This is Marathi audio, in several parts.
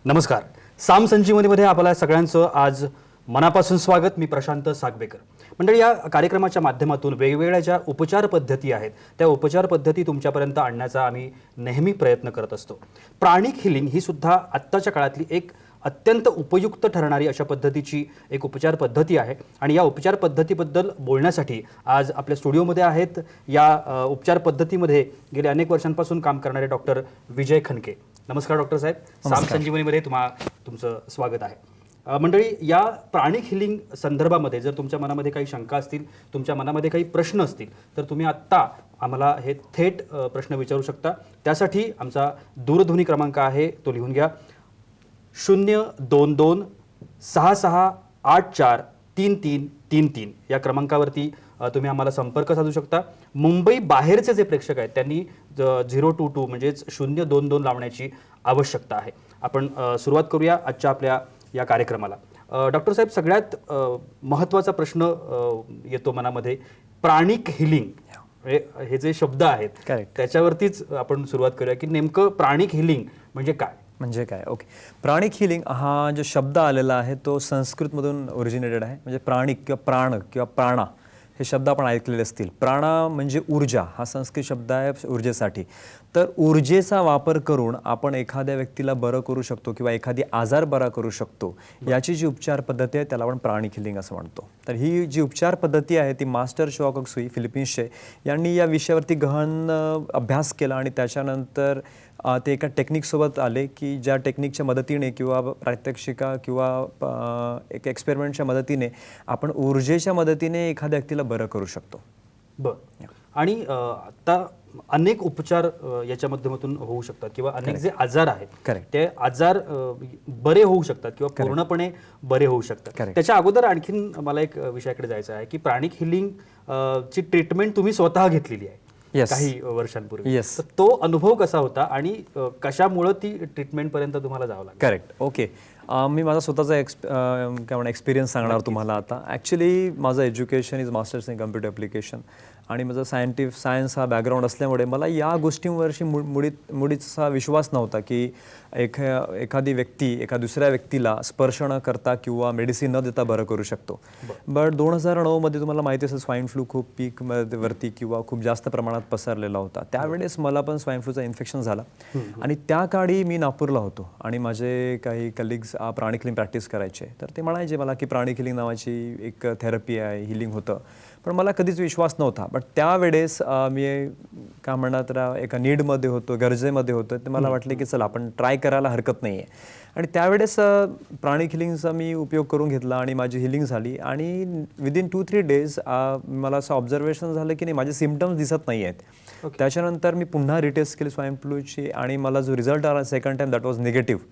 नमस्कार. साम संजीवनीमध्ये आपल्या सगळ्यांचं आज मनापासून स्वागत. मी प्रशांत सागवेकर. मंडळी, या कार्यक्रमाच्या माध्यमातून वेगवेगळ्या ज्या उपचार पद्धती आहेत त्या उपचार पद्धती तुमच्यापर्यंत आणण्याचा आम्ही नेहमी प्रयत्न करत असतो. प्राणिक हिलिंग ही सुद्धा आत्ताच्या काळातली एक अत्यंत उपयुक्त ठरणारी अशा पद्धतीची एक उपचार पद्धती आहे आणि या उपचार पद्धतीबद्दल बोलण्यासाठी आज आपल्या स्टुडिओमध्ये आहेत या उपचार पद्धतीमध्ये गेल्या अनेक वर्षांपासून काम करणारे डॉक्टर विजय खनके. नमस्कार डॉक्टर साहेब. साम संजीवनीमध्ये तुमचं स्वागत आहे. मंडळी, या प्राणिक हिलिंग संदर्भामध्ये जर तुमच्या मनामध्ये काही शंका असतील, तुमच्या मनामध्ये काही प्रश्न असतील तर तुम्ही आत्ता आम्हाला हे थेट प्रश्न विचारू शकता. त्यासाठी आमचा दूरध्वनी क्रमांक आहे, तो लिहून घ्या. 02266843333 या क्रमांकावरती तुम्ही आम्हाला संपर्क साधू शकता. मुंबई बाहेरचे जे प्रेक्षक आहेत त्यांनी 022 म्हणजेच 022 लावण्याची आवश्यकता आहे. आपण सुरुवात करूया आजच्या आपल्या या कार्यक्रमाला. डॉक्टर साहेब, सगळ्यात महत्त्वाचा प्रश्न येतो मनामध्ये, प्राणिक हिलिंग हे जे शब्द आहेत त्याच्यावरतीच आपण सुरुवात करूया की नेमकं प्राणिक हिलिंग म्हणजे काय? ओके. प्राणिक हिलिंग हा जो शब्द आलेला आहे तो संस्कृतमधून ओरिजिनेटेड आहे. म्हणजे प्राणिक किंवा प्राण किंवा प्राणा हे शब्द आपण ऐकलेले असतील. प्राणा म्हणजे ऊर्जा, हा संस्कृत शब्द आहे ऊर्जेसाठी. तर ऊर्जेचा वापर करून आपण एखाद्या व्यक्तीला बरं करू शकतो किंवा एखादी आजार बरा करू शकतो, याची जी उपचार पद्धती आहे त्याला आपण प्राणिक हिलिंग असं म्हणतो. तर ही जी उपचार पद्धती आहे ती मास्टर शॉक सुई फिलिपिन्सचे यांनी या विषयावरती गहन अभ्यास केला आणि त्याच्यानंतर ते एका टेक्निकसोबत आले की ज्या टेक्निकच्या मदतीने किंवा प्रात्यक्षिका किंवा एक एक्सपेरिमेंटच्या मदतीने आपण ऊर्जेच्या मदतीने एखाद्या व्यक्तीला बरं करू शकतो. बरं. आणि आता अनेक उपचार याच्या माध्यमातून होऊ शकतात किंवा अनेक जे आजार आहेत ते आजार बरे होऊ शकतात किंवा पूर्णपणे बरे होऊ शकतात. त्याच्या अगोदर आणखीन मला एक विषयाकडे जायचं आहे की प्राणिक हिलिंग ची ट्रीटमेंट तुम्ही स्वतः घेतलेली आहे काही वर्षांपूर्वी. तो अनुभव कसा होता आणि कशामुळे ती ट्रीटमेंट पर्यंत तुम्हाला जावं लागलं? करेक्ट. ओके. मी माझा स्वतःचा काय म्हणा एक्सपिरियन्स सांगणार तुम्हाला आता. ॲक्च्युली माझं education is masters in computer application आणि माझं सायन्स हा बॅकग्राऊंड असल्यामुळे मला या गोष्टींवरशी मुळीचा विश्वास नव्हता की एखादी व्यक्ती एका दुसऱ्या व्यक्तीला स्पर्श न करता किंवा मेडिसिन न देता बरं करू शकतो. बट 2009 तुम्हाला माहिती असेल स्वाईन फ्लू खूप पीकवरती किंवा खूप जास्त प्रमाणात पसरलेला होता. त्यावेळेस मला पण स्वाईन फ्लूचं इन्फेक्शन झालं आणि त्या काळी मी नागपूरला होतो आणि माझे काही कलिग्स प्राणिक हिलिंग प्रॅक्टिस करायचे. तर ते म्हणायचे मला की प्राणिक हिलिंग नावाची एक थेरपी आहे, हिलिंग होतं. पण मला कधीच विश्वास नव्हता. बट त्यावेळेस मी काय म्हणणार तर एका नीडमध्ये होतो, गरजेमध्ये होतो. ते मला वाटले की चला आपण ट्राय करायला हरकत नाही आहे. आणि त्यावेळेस प्राणिक हिलिंगचा मी उपयोग करून घेतला आणि माझी हिलिंग झाली. आणि विदिन 2-3 डेज मला असं ऑब्झर्वेशन झालं की नाही माझे सिम्पटम्स दिसत नाही आहेत. त्याच्यानंतर मी पुन्हा रिटेस्ट केली स्वाईन फ्लूची आणि मला जो रिझल्ट आला second time that was negative.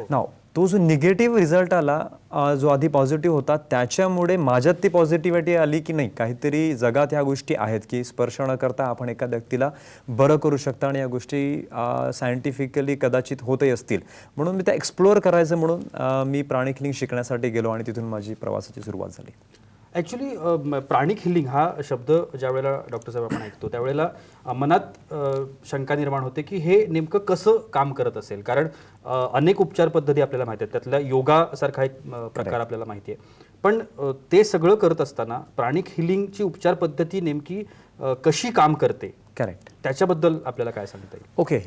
Now तो जो निगेटिव्ह रिझल्ट आला जो आधी पॉझिटिव्ह होता त्याच्यामुळे माझ्यात ती पॉझिटिव्हिटी आली की नाही काहीतरी जगात ह्या गोष्टी आहेत की स्पर्श न करता आपण एखाद्या व्यक्तीला बरं करू शकता आणि या गोष्टी सायंटिफिकली कदाचित होतही असतील. म्हणून मी त्या एक्सप्लोअर करायचं म्हणून मी प्राणिक हिलिंग शिकण्यासाठी गेलो आणि तिथून माझी प्रवासाची सुरुवात झाली. ॲक्च्युली प्राणिक हिलिंग हा शब्द ज्या वेळेला डॉक्टर साहेब आपण ऐकतो त्यावेळेला मनात शंका निर्माण होते की हे नेमकं कसं काम करत असेल. कारण अनेक उपचार पद्धती आपल्याला माहिती आहेत, त्यातल्या योगासारखा एक प्रकार आपल्याला माहिती आहे. पण ते सगळं करत असताना प्राणिक हिलिंगची उपचार पद्धती नेमकी कशी काम करते, करेक्ट, त्याच्याबद्दल आपल्याला काय सांगता येईल? ओके.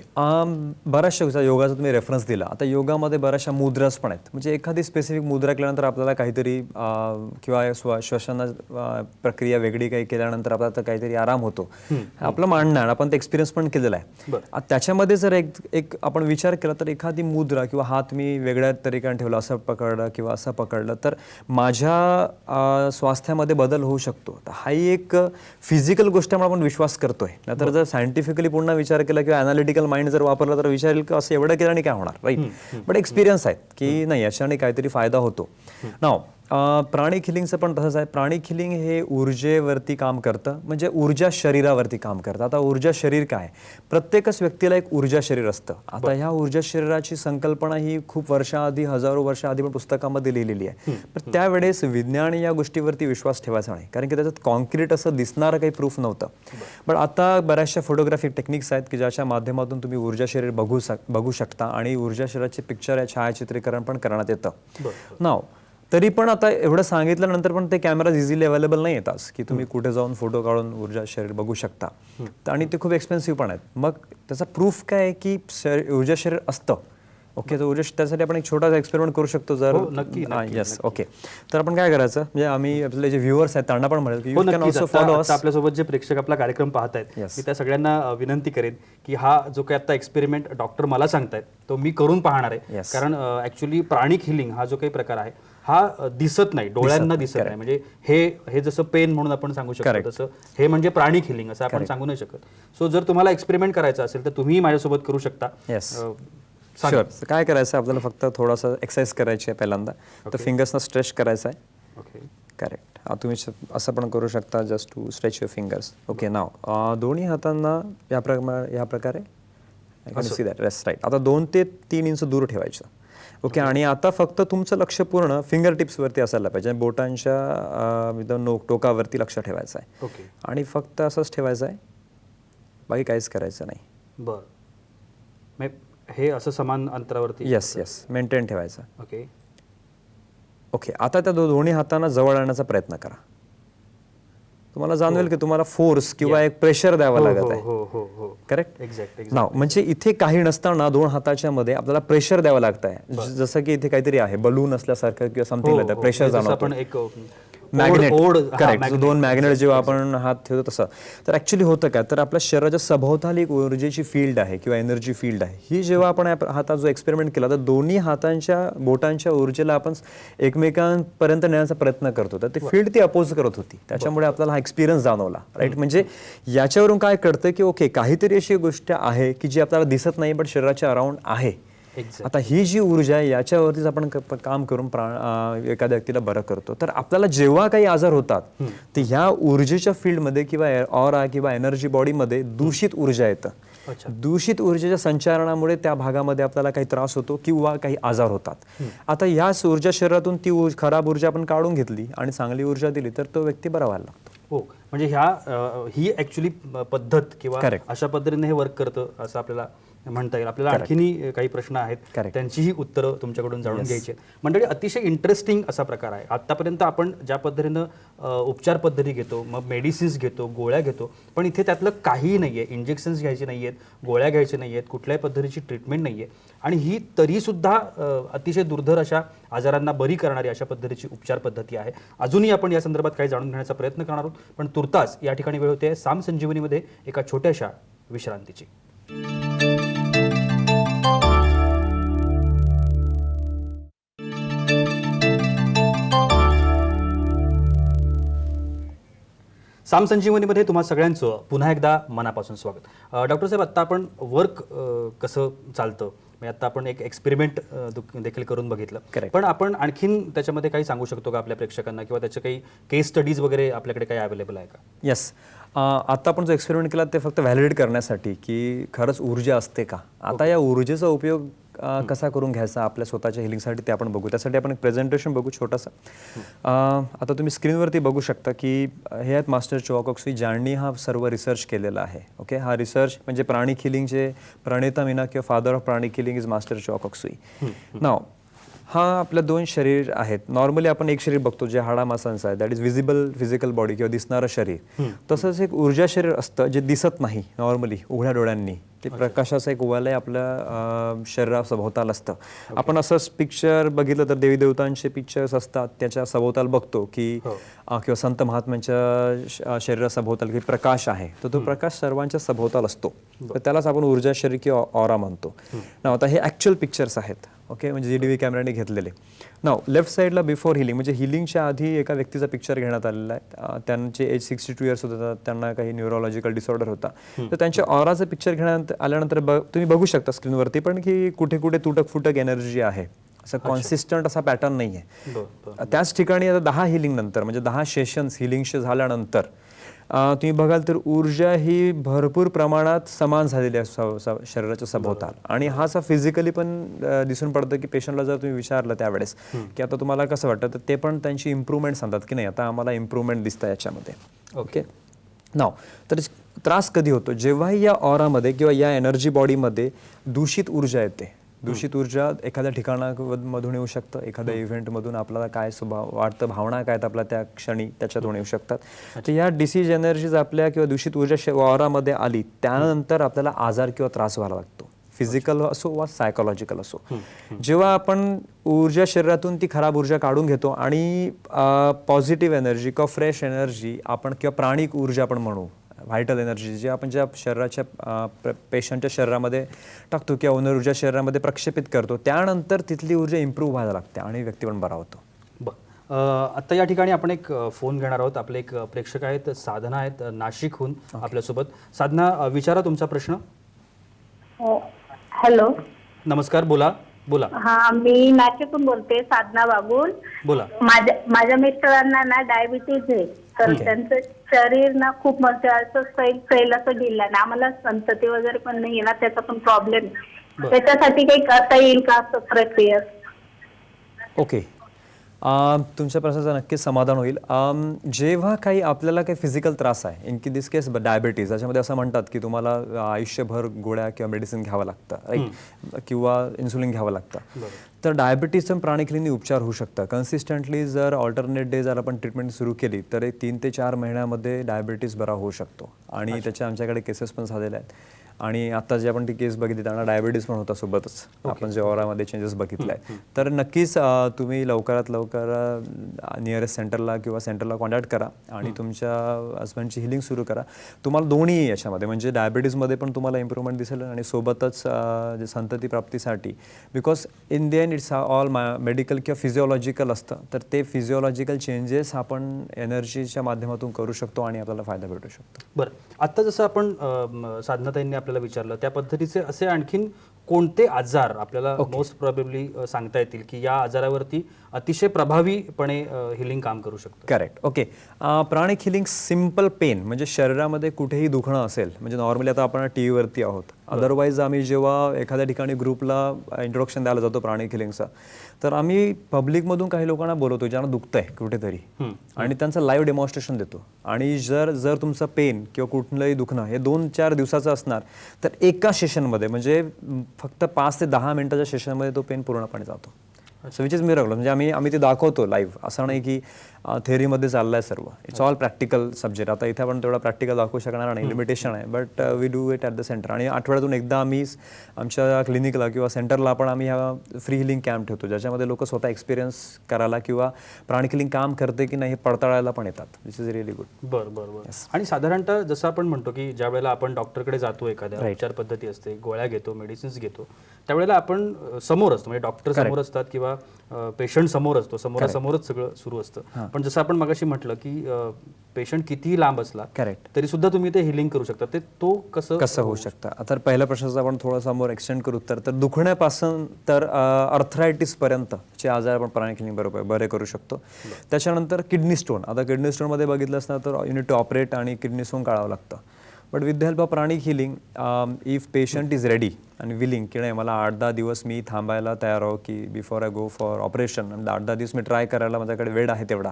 बऱ्याचशा योगाचा तुम्ही रेफरन्स दिला. आता योगामध्ये बऱ्याचशा मुद्रास पण आहेत. म्हणजे एखादी स्पेसिफिक मुद्रा केल्यानंतर आपल्याला काहीतरी किंवा श्वसन प्रक्रिया वेगळी काही केल्यानंतर आपल्याला काहीतरी आराम होतो आपलं मानणं आहे. आपण ते एक्सपिरियन्स पण केलेला आहे. त्याच्यामध्ये जर एक आपण विचार केला तर एखादी मुद्रा किंवा हात मी वेगळ्या तरीक्याने ठेवला, असं पकडलं किंवा असं पकडलं तर माझ्या स्वास्थ्यामध्ये बदल होऊ शकतो. तर हा एक फिजिकल गोष्टीमुळे आपण विश्वास करतोय. तर जर सायंटिफिकली पुन्हा विचार केला किंवा अनालिटिकल माइंड जर वापरला तर विचार येईल की असं एवढं केल्याने काय होणार, राईट. बट एक्सपिरियन्स आहेत की नाही याच्याने काहीतरी फायदा होतो. नाव प्राणिक हिलिंगचं पण तसंच आहे. प्राणिक हिलिंग हे ऊर्जेवरती काम करतं, म्हणजे ऊर्जा शरीरावरती काम करतं. आता ऊर्जा शरीर काय, प्रत्येकच व्यक्तीला एक ऊर्जा शरीर असतं. आता ह्या ऊर्जा शरीराची संकल्पना ही खूप वर्षाआधी, हजारो वर्षाआधी पण पुस्तकामध्ये लिहिलेली आहे. पण त्यावेळेस विज्ञान या गोष्टीवरती विश्वास ठेवायचा नाही, कारण की त्याच्यात कॉन्क्रीट असं दिसणारं काही प्रूफ नव्हतं. पण आता बऱ्याचशा फोटोग्राफिक टेक्निक्स आहेत की ज्याच्या माध्यमातून तुम्ही ऊर्जा शरीर बघू शकता आणि ऊर्जा शरीराचे पिक्चर या छायाचित्रीकरण पण करण्यात येतं. नाव तरी पण आता एवढं सांगितल्यानंतर पण ते कॅमेराज इझिली अवेलेबल नाही येतात की तुम्ही कुठे जाऊन फोटो काढून ऊर्जा शरीर बघू शकता. आणि ते खूप एक्सपेन्सिव्ह पण आहेत. मग त्याचा प्रूफ काय आहे की ऊर्जा शरीर असतं. ओके, तर ऊर्जा त्यासाठी आपण एक छोटासा एक्सपेरिमेंट करू शकतो जर. Yes, okay. तर आपण काय करायचं, म्हणजे आम्ही आपले जे व्ह्युअर्स आहेत त्यांना पण म्हणेल की you can also follow us. आपल्यासोबत जे प्रेक्षक आपला कार्यक्रम पाहत आहेत, मी त्या सगळ्यांना विनंती करेन की हा जो काही आता एक्सपेरिमेंट डॉक्टर मला सांगतायत तो मी करून पाहणार आहे. कारण ऍक्च्युली प्राणिक हिलिंग हा जो काही प्रकार आहे हा दिसत नाही, डोळ्यांना दिसत नाही. म्हणजे हे जसं पेन म्हणून आपण सांगू शकतो तसं हे म्हणजे प्राणिक हिलिंग असं आपण सांगू नाही शकत. सो जर तुम्हाला एक्सपेरिमेंट करायचं असेल तर तुम्ही माझ्यासोबत करू शकता. शुअर. काय करायचं आपल्याला, फक्त थोडासा एक्सरसाइज करायची आहे पहिल्यांदा. तर फिंगर्सना स्ट्रेच करायचं आहे. Okay, correct. तुम्ही असं पण करू शकता, just to stretch your fingers. Okay, now दोन्ही हातांना या प्रकारे सी दॅट रेस्ट राईट. आता 2 ते 3 इंच दूर ठेवायचं. ओके, आणि आता फक्त तुमचं लक्ष पूर्ण फिंगर टिप्सवरती असायला पाहिजे, बोटांच्या टोकावरती लक्ष ठेवायचं आहे. ओके, आणि फक्त असंच ठेवायचं आहे, बाकी काहीच करायचं नाही. बरं, हे असं समान अंतरावरती. येस, मेंटेन ठेवायचं. Okay okay. आता त्या दोन्ही हातांना जवळ आणण्याचा प्रयत्न करा. तुम्हाला जाणवेल की तुम्हाला फोर्स किंवा एक प्रेशर द्यावं लागत आहे. Correct, exact. नाव म्हणजे इथे काही नसताना 2 हाताच्या मध्ये आपल्याला प्रेशर द्यावं लागत आहे. जसं की इथे काहीतरी आहे, बलून असल्यासारखं किंवा समथिंग लाईक दॅट. प्रेशर जाणवतं. Magnet, correct. 2 मॅग्नेट जेव्हा आपण हात ठेवतो तसं. तर ऍक्च्युली होतं काय, तर आपल्या शरीराच्या सभोवताली एक ऊर्जेची फील्ड आहे किंवा एनर्जी फील्ड आहे. ही जेव्हा आपण हातात जो एक्सपेरिमेंट केला तर दोन्ही हातांच्या बोटांच्या ऊर्जेला आपण एकमेकांपर्यंत नेण्याचा प्रयत्न करतो. तर ती फील्ड ती अपोज करत होती. त्याच्यामुळे आपल्याला हा एक्सपिरियन्स जाणवला. राईट, म्हणजे याच्यावरून काय कळतं की ओके, काहीतरी अशी गोष्ट आहे की जी आपल्याला दिसत नाही पण शरीराच्या अराउंड आहे. आता ही जी ऊर्जा आहे याच्यावरतीच आपण काम करून एखाद्या व्यक्तीला बरं करतो. तर आपल्याला जेव्हा काही आजार होतात तर ह्या ऊर्जेच्या फील्डमध्ये किंवा ऑरा किंवा एनर्जी बॉडीमध्ये दूषित ऊर्जा येतं. दूषित ऊर्जेच्या संचारणामुळे त्या भागामध्ये आपल्याला काही त्रास होतो किंवा काही आजार होतात. आता याच ऊर्जा शरीरातून ती खराब ऊर्जा आपण काढून घेतली आणि चांगली ऊर्जा दिली तर तो व्यक्ती बरा व्हायला लागतो. हो, म्हणजे ही ऍक्च्युली पद्धत किंवा अशा पद्धतीने हे वर्क करतं असं आपल्याला म्हणता येईल. आपल्याला आणखीनही काही प्रश्न आहेत, त्यांचीही उत्तरं तुमच्याकडून जाणून घ्यायची आहेत. मंडळी, अतिशय इंटरेस्टिंग असा प्रकार आहे. आतापर्यंत आपण ज्या पद्धतीनं उपचार पद्धती घेतो, मग मेडिसिन्स घेतो, गोळ्या घेतो, पण इथे त्यातलं काहीही नाही आहे. इंजेक्शन्स घ्यायचे नाही आहेत, गोळ्या घ्यायचे नाही आहेत, कुठल्याही पद्धतीची ट्रीटमेंट नाही आहे. आणि ही तरीसुद्धा अतिशय दुर्धर अशा आजारांना बरी करणारी अशा पद्धतीची उपचार पद्धती आहे. अजूनही आपण या संदर्भात काही जाणून घेण्याचा प्रयत्न करणार आहोत. पण तुर्तास या ठिकाणी वेळ होते साम संजीवनीमध्ये एका छोट्याशा विश्रांतीची. साम संजीवनीमध्ये तुम्हा सगळ्यांचं पुन्हा एकदा मनापासून स्वागत. डॉक्टर साहेब, आत्ता आपण वर्क कसं चालतं, आता आपण एक एक्सपेरिमेंट देखील करून बघितलं, पण आपण आणखीन त्याच्यामध्ये काही सांगू शकतो का आपल्या प्रेक्षकांना, किंवा त्याचे काही केस स्टडीज वगैरे आपल्याकडे काही अवेलेबल आहे का? येस, आता आपण जो एक्सपेरिमेंट केला ते फक्त व्हॅलिडेट करण्यासाठी की खरंच ऊर्जा असते का. आता या ऊर्जेचा उपयोग कसा करून घ्यायचा आपल्या स्वतःच्या हिलिंगसाठी ते आपण बघू. त्यासाठी आपण एक प्रेझेंटेशन बघू छोटासा. आता तुम्ही स्क्रीनवरती बघू शकता की हे आहेत मास्टर चोआकोक्सी, ज्यांनी हा सर्व रिसर्च केलेला आहे. ओके, हा रिसर्च म्हणजे प्राणिक हिलिंगचे प्रणेता मीना किंवा father of pranic healing is master Choa Kok Sui. Now हा आपल्या 2 शरीर आहेत. नॉर्मली आपण एक शरीर बघतो जे हाडामासांचं आहे, that is visible physical body किंवा दिसणारं शरीर. तसंच एक ऊर्जा शरीर असतं जे दिसत नाही नॉर्मली उघड्या डोळ्यांनी. ते प्रकाशाचं एक वलय आपल्या शरीरासभोवताल असतं. आपण असंच पिक्चर बघितलं तर देवी देवतांचे पिक्चर्स असतात, त्याच्या सभोवताल बघतो की किंवा संत महात्म्यांच्या शरीरासभोवताल की प्रकाश आहे, तर तो प्रकाश सर्वांच्या सभोवताल असतो. तर त्यालाच आपण ऊर्जा शरीर किंवा ऑरा म्हणतो. ना आता हे ॲक्च्युअल पिक्चर्स आहेत. ओके, म्हणजे GDV कॅमेराने घेतलेले. नाव लेफ्ट साईडला बिफोर हिलिंग, म्हणजे हिलिंगच्या आधी एका व्यक्तीचा पिक्चर घेण्यात आलेला आहे. त्यांचे एज 62 इयर्स होता, त्यांना काही न्यूरोलॉजिकल डिसऑर्डर होता. तर त्यांच्या ऑराचं पिक्चर घेण्यात आल्यानंतर तुम्ही बघू शकता स्क्रीनवरती पण की कुठे कुठे तुटक फुटक एनर्जी आहे. असं कॉन्सिस्टंट असा पॅटर्न नाही आहे. बरं बरं त्याच ठिकाणी आता 10 हिलिंग नंतर म्हणजे 10 सेशन्स हिलिंगचे झाल्यानंतर तुम्ही बघाल तर ऊर्जा ही भरपूर प्रमाणात समान झालेली आहे शरीराच्या सभोवताल. आणि हा असा फिजिकली पण दिसून पडतं की पेशंटला जर तुम्ही विचारलं त्यावेळेस की आता तुम्हाला कसं वाटतं, तर ते पण त्यांची इम्प्रूव्हमेंट सांगतात की नाही आता आम्हाला इम्प्रूव्हमेंट दिसतं याच्यामध्ये. ओके नाव तर त्रास कधी होतो, जेव्हाही या ऑरामध्ये किंवा या एनर्जी बॉडीमध्ये दूषित ऊर्जा येते. दूषित ऊर्जा एखाद्या ठिकाणामधून येऊ शकतं, एखाद्या इव्हेंटमधून आपल्याला काय स्वभाव वाटतं, भावना काय आहेत आपल्या त्या क्षणी त्याच्यातून येऊ शकतात. तर या डिसीज एनर्जीज आपल्या किंवा दूषित ऊर्जा ऑरामध्ये आली त्यानंतर आपल्याला आजार किंवा त्रास व्हायला लागतो, फिजिकल असो वा सायकोलॉजिकल असो. जेव्हा आपण ऊर्जा शरीरातून ती खराब ऊर्जा काढून घेतो आणि पॉझिटिव्ह एनर्जी किंवा फ्रेश एनर्जी आपण किंवा प्राणिक ऊर्जा आपण म्हणू, व्हायटल एनर्जी जी आपण ज्या शरीराच्या पेशंटच्या शरीरामध्ये टाकतो किंवा ऊर्जा शरीरामध्ये प्रक्षेपित करतो, त्यानंतर तिथली ऊर्जा इम्प्रूव्ह व्हायला लागते आणि व्यक्ती पण बरा होतो. बरं, आता या ठिकाणी आपण एक फोन घेणार आहोत. आपले एक प्रेक्षक आहेत, साधना आहेत नाशिकहून आपल्यासोबत. साधना, विचारा तुमचा प्रश्न. हॅलो, नमस्कार, बोला बोला हा मी नाशिकहून बोलते, साधना बागुल. बोला. माझ्या मिस्टरांना ना डायबिटीज आहे, तर त्यांचं शरीर ना खूप म्हणजे असं सैल असं ढिलं ना, आम्हाला संतती वगैरे पण नाही ना, त्याचा पण प्रॉब्लेम. त्याच्यासाठी काही करता येईल का असं प्रक्रिया? ओके, तुमच्या प्रश्नाचं नक्कीच समाधान होईल. जेव्हा काही आपल्याला काही फिजिकल त्रास आहे, इन की दिस केस डायबिटीज, त्याच्यामध्ये असं म्हणतात की तुम्हाला आयुष्यभर गोळ्या किंवा मेडिसिन घ्यावं लागतं, राईट, किंवा इन्सुलिन घ्यावं लागतं. तर डायबिटीजचं प्राणिक उपचार होऊ शकतं. कन्सिस्टंटली जर ऑल्टरनेट डे जर आपण ट्रीटमेंट सुरू केली तर 3 ते 4 महिन्यामध्ये डायबिटीज बरा होऊ शकतो. आणि त्याच्या आमच्याकडे केसेस पण झालेल्या आहेत. आणि आता जे आपण ती केस बघितली त्यांना डायबिटीज पण होता सोबतच, आपण जे ऑरामध्ये चेंजेस बघितले आहेत. तर नक्कीच तुम्ही लवकरात लवकर नियरेस्ट सेंटरला किंवा सेंटरला कॉन्टॅक्ट करा आणि तुमच्या हस्बंडची हिलिंग सुरू करा. तुम्हाला दोन्ही याच्यामध्ये म्हणजे डायबिटीजमध्ये पण तुम्हाला इम्प्रूव्हमेंट दिसेल आणि सोबतच जे संतती प्राप्तीसाठी, because in the end it's all medical किंवा फिजिओलॉजिकल असतं, तर ते फिजिओलॉजिकल चेंजेस आपण एनर्जीच्या माध्यमातून करू शकतो आणि आपल्याला फायदा भेटू शकतो. बरं, आता जसं आपण साधनाताईंनी आपल्याला विचारलं त्या पद्धतीचे असे आणखीन कोणते आजार आपल्याला मोस्ट प्रोबेबली सांगता येतील की या आजारावरती अतिशय प्रभावीपणे हिलिंग काम करू शकतं? करेक्ट. ओके, प्राणिक हिलिंग सिम्पल पेन म्हणजे शरीरामध्ये कुठेही दुखणं असेल, म्हणजे नॉर्मली आता आपण टी व्हीवरती आहोत, अदरवाईज आम्ही जेव्हा एखाद्या ठिकाणी ग्रुपला इंट्रोडक्शन द्यायला जातो प्राणिक हिलिंगचा, तर आम्ही पब्लिकमधून काही लोकांना बोलवतो ज्यांना दुखतंय कुठेतरी आणि त्यांचं लाईव्ह डेमॉन्स्ट्रेशन देतो. आणि जर तुमचं पेन किंवा कुठलंही दुखणं हे 2-4 दिवसाचं असणार तर एका सेशनमध्ये म्हणजे फक्त 5 ते 10 मिनिटाच्या सेशनमध्ये तो पेन पूर्णपणे जातो. So which is miracle. म्हणजे आम्ही ते दाखवतो लाईव्ह, असं नाही की थेअरीमध्ये चाललं आहे सर्व. It's all practical subject. आता इथे आपण तेवढा प्रॅक्टिकल दाखवू शकणार नाही, लिमिटेशन आहे, but we do it at the centre. आणि आठवड्यातून एकदा आम्ही आमच्या क्लिनिकला किंवा सेंटरला आपण आम्ही हा फ्री हिलिंग कॅम्प ठेवतो, ज्याच्यामध्ये लोक स्वतः एक्सपिरियन्स करायला किंवा प्राणिक हिलिंग काम करते की नाही हे पडताळायला पण येतात, विच इज रिअली गुड. बरं बरं बरं. आणि साधारणतः जसं आपण म्हणतो की ज्या वेळेला आपण डॉक्टरकडे जातो, एखाद्या उपचार पद्धती असते, गोळ्या घेतो, मेडिसिन्स घेतो, त्यावेळेला आपण समोर असतो, म्हणजे डॉक्टर समोर असतात किंवा पेशंट समोर असतो, समोरासमोरच सगळं सुरू असतं. पण जसं आपण मगाशी म्हटलं की पेशंट कितीही लांब असला तरी सुद्धा तुम्ही ते हिलिंग करू शकता, ते तो कसं होऊ शकतं? आता पहिल्या प्रश्नाचा आपण थोडा मोर एक्सटेंड करू तर दुखण्यापासून तर अर्थरायटिस पर्यंतचे आजार आपण प्राणिक हिलिंग बरोबर बरे करू शकतो. त्याच्यानंतर किडनी स्टोन, आता किडनी स्टोनमध्ये बघितलं असतं तर युनिट टू ऑपरेट आणि किडनी स्टोन काढावं लागतं. But with the help of pranic healing, if patient is ready आणि विलिंग की नाही मला 8-10 दिवस मी थांबायला तयार आहो की before I go for operation, आणि 8-10 दिवस मी ट्राय करायला माझ्याकडे वेळ आहे तेवढा,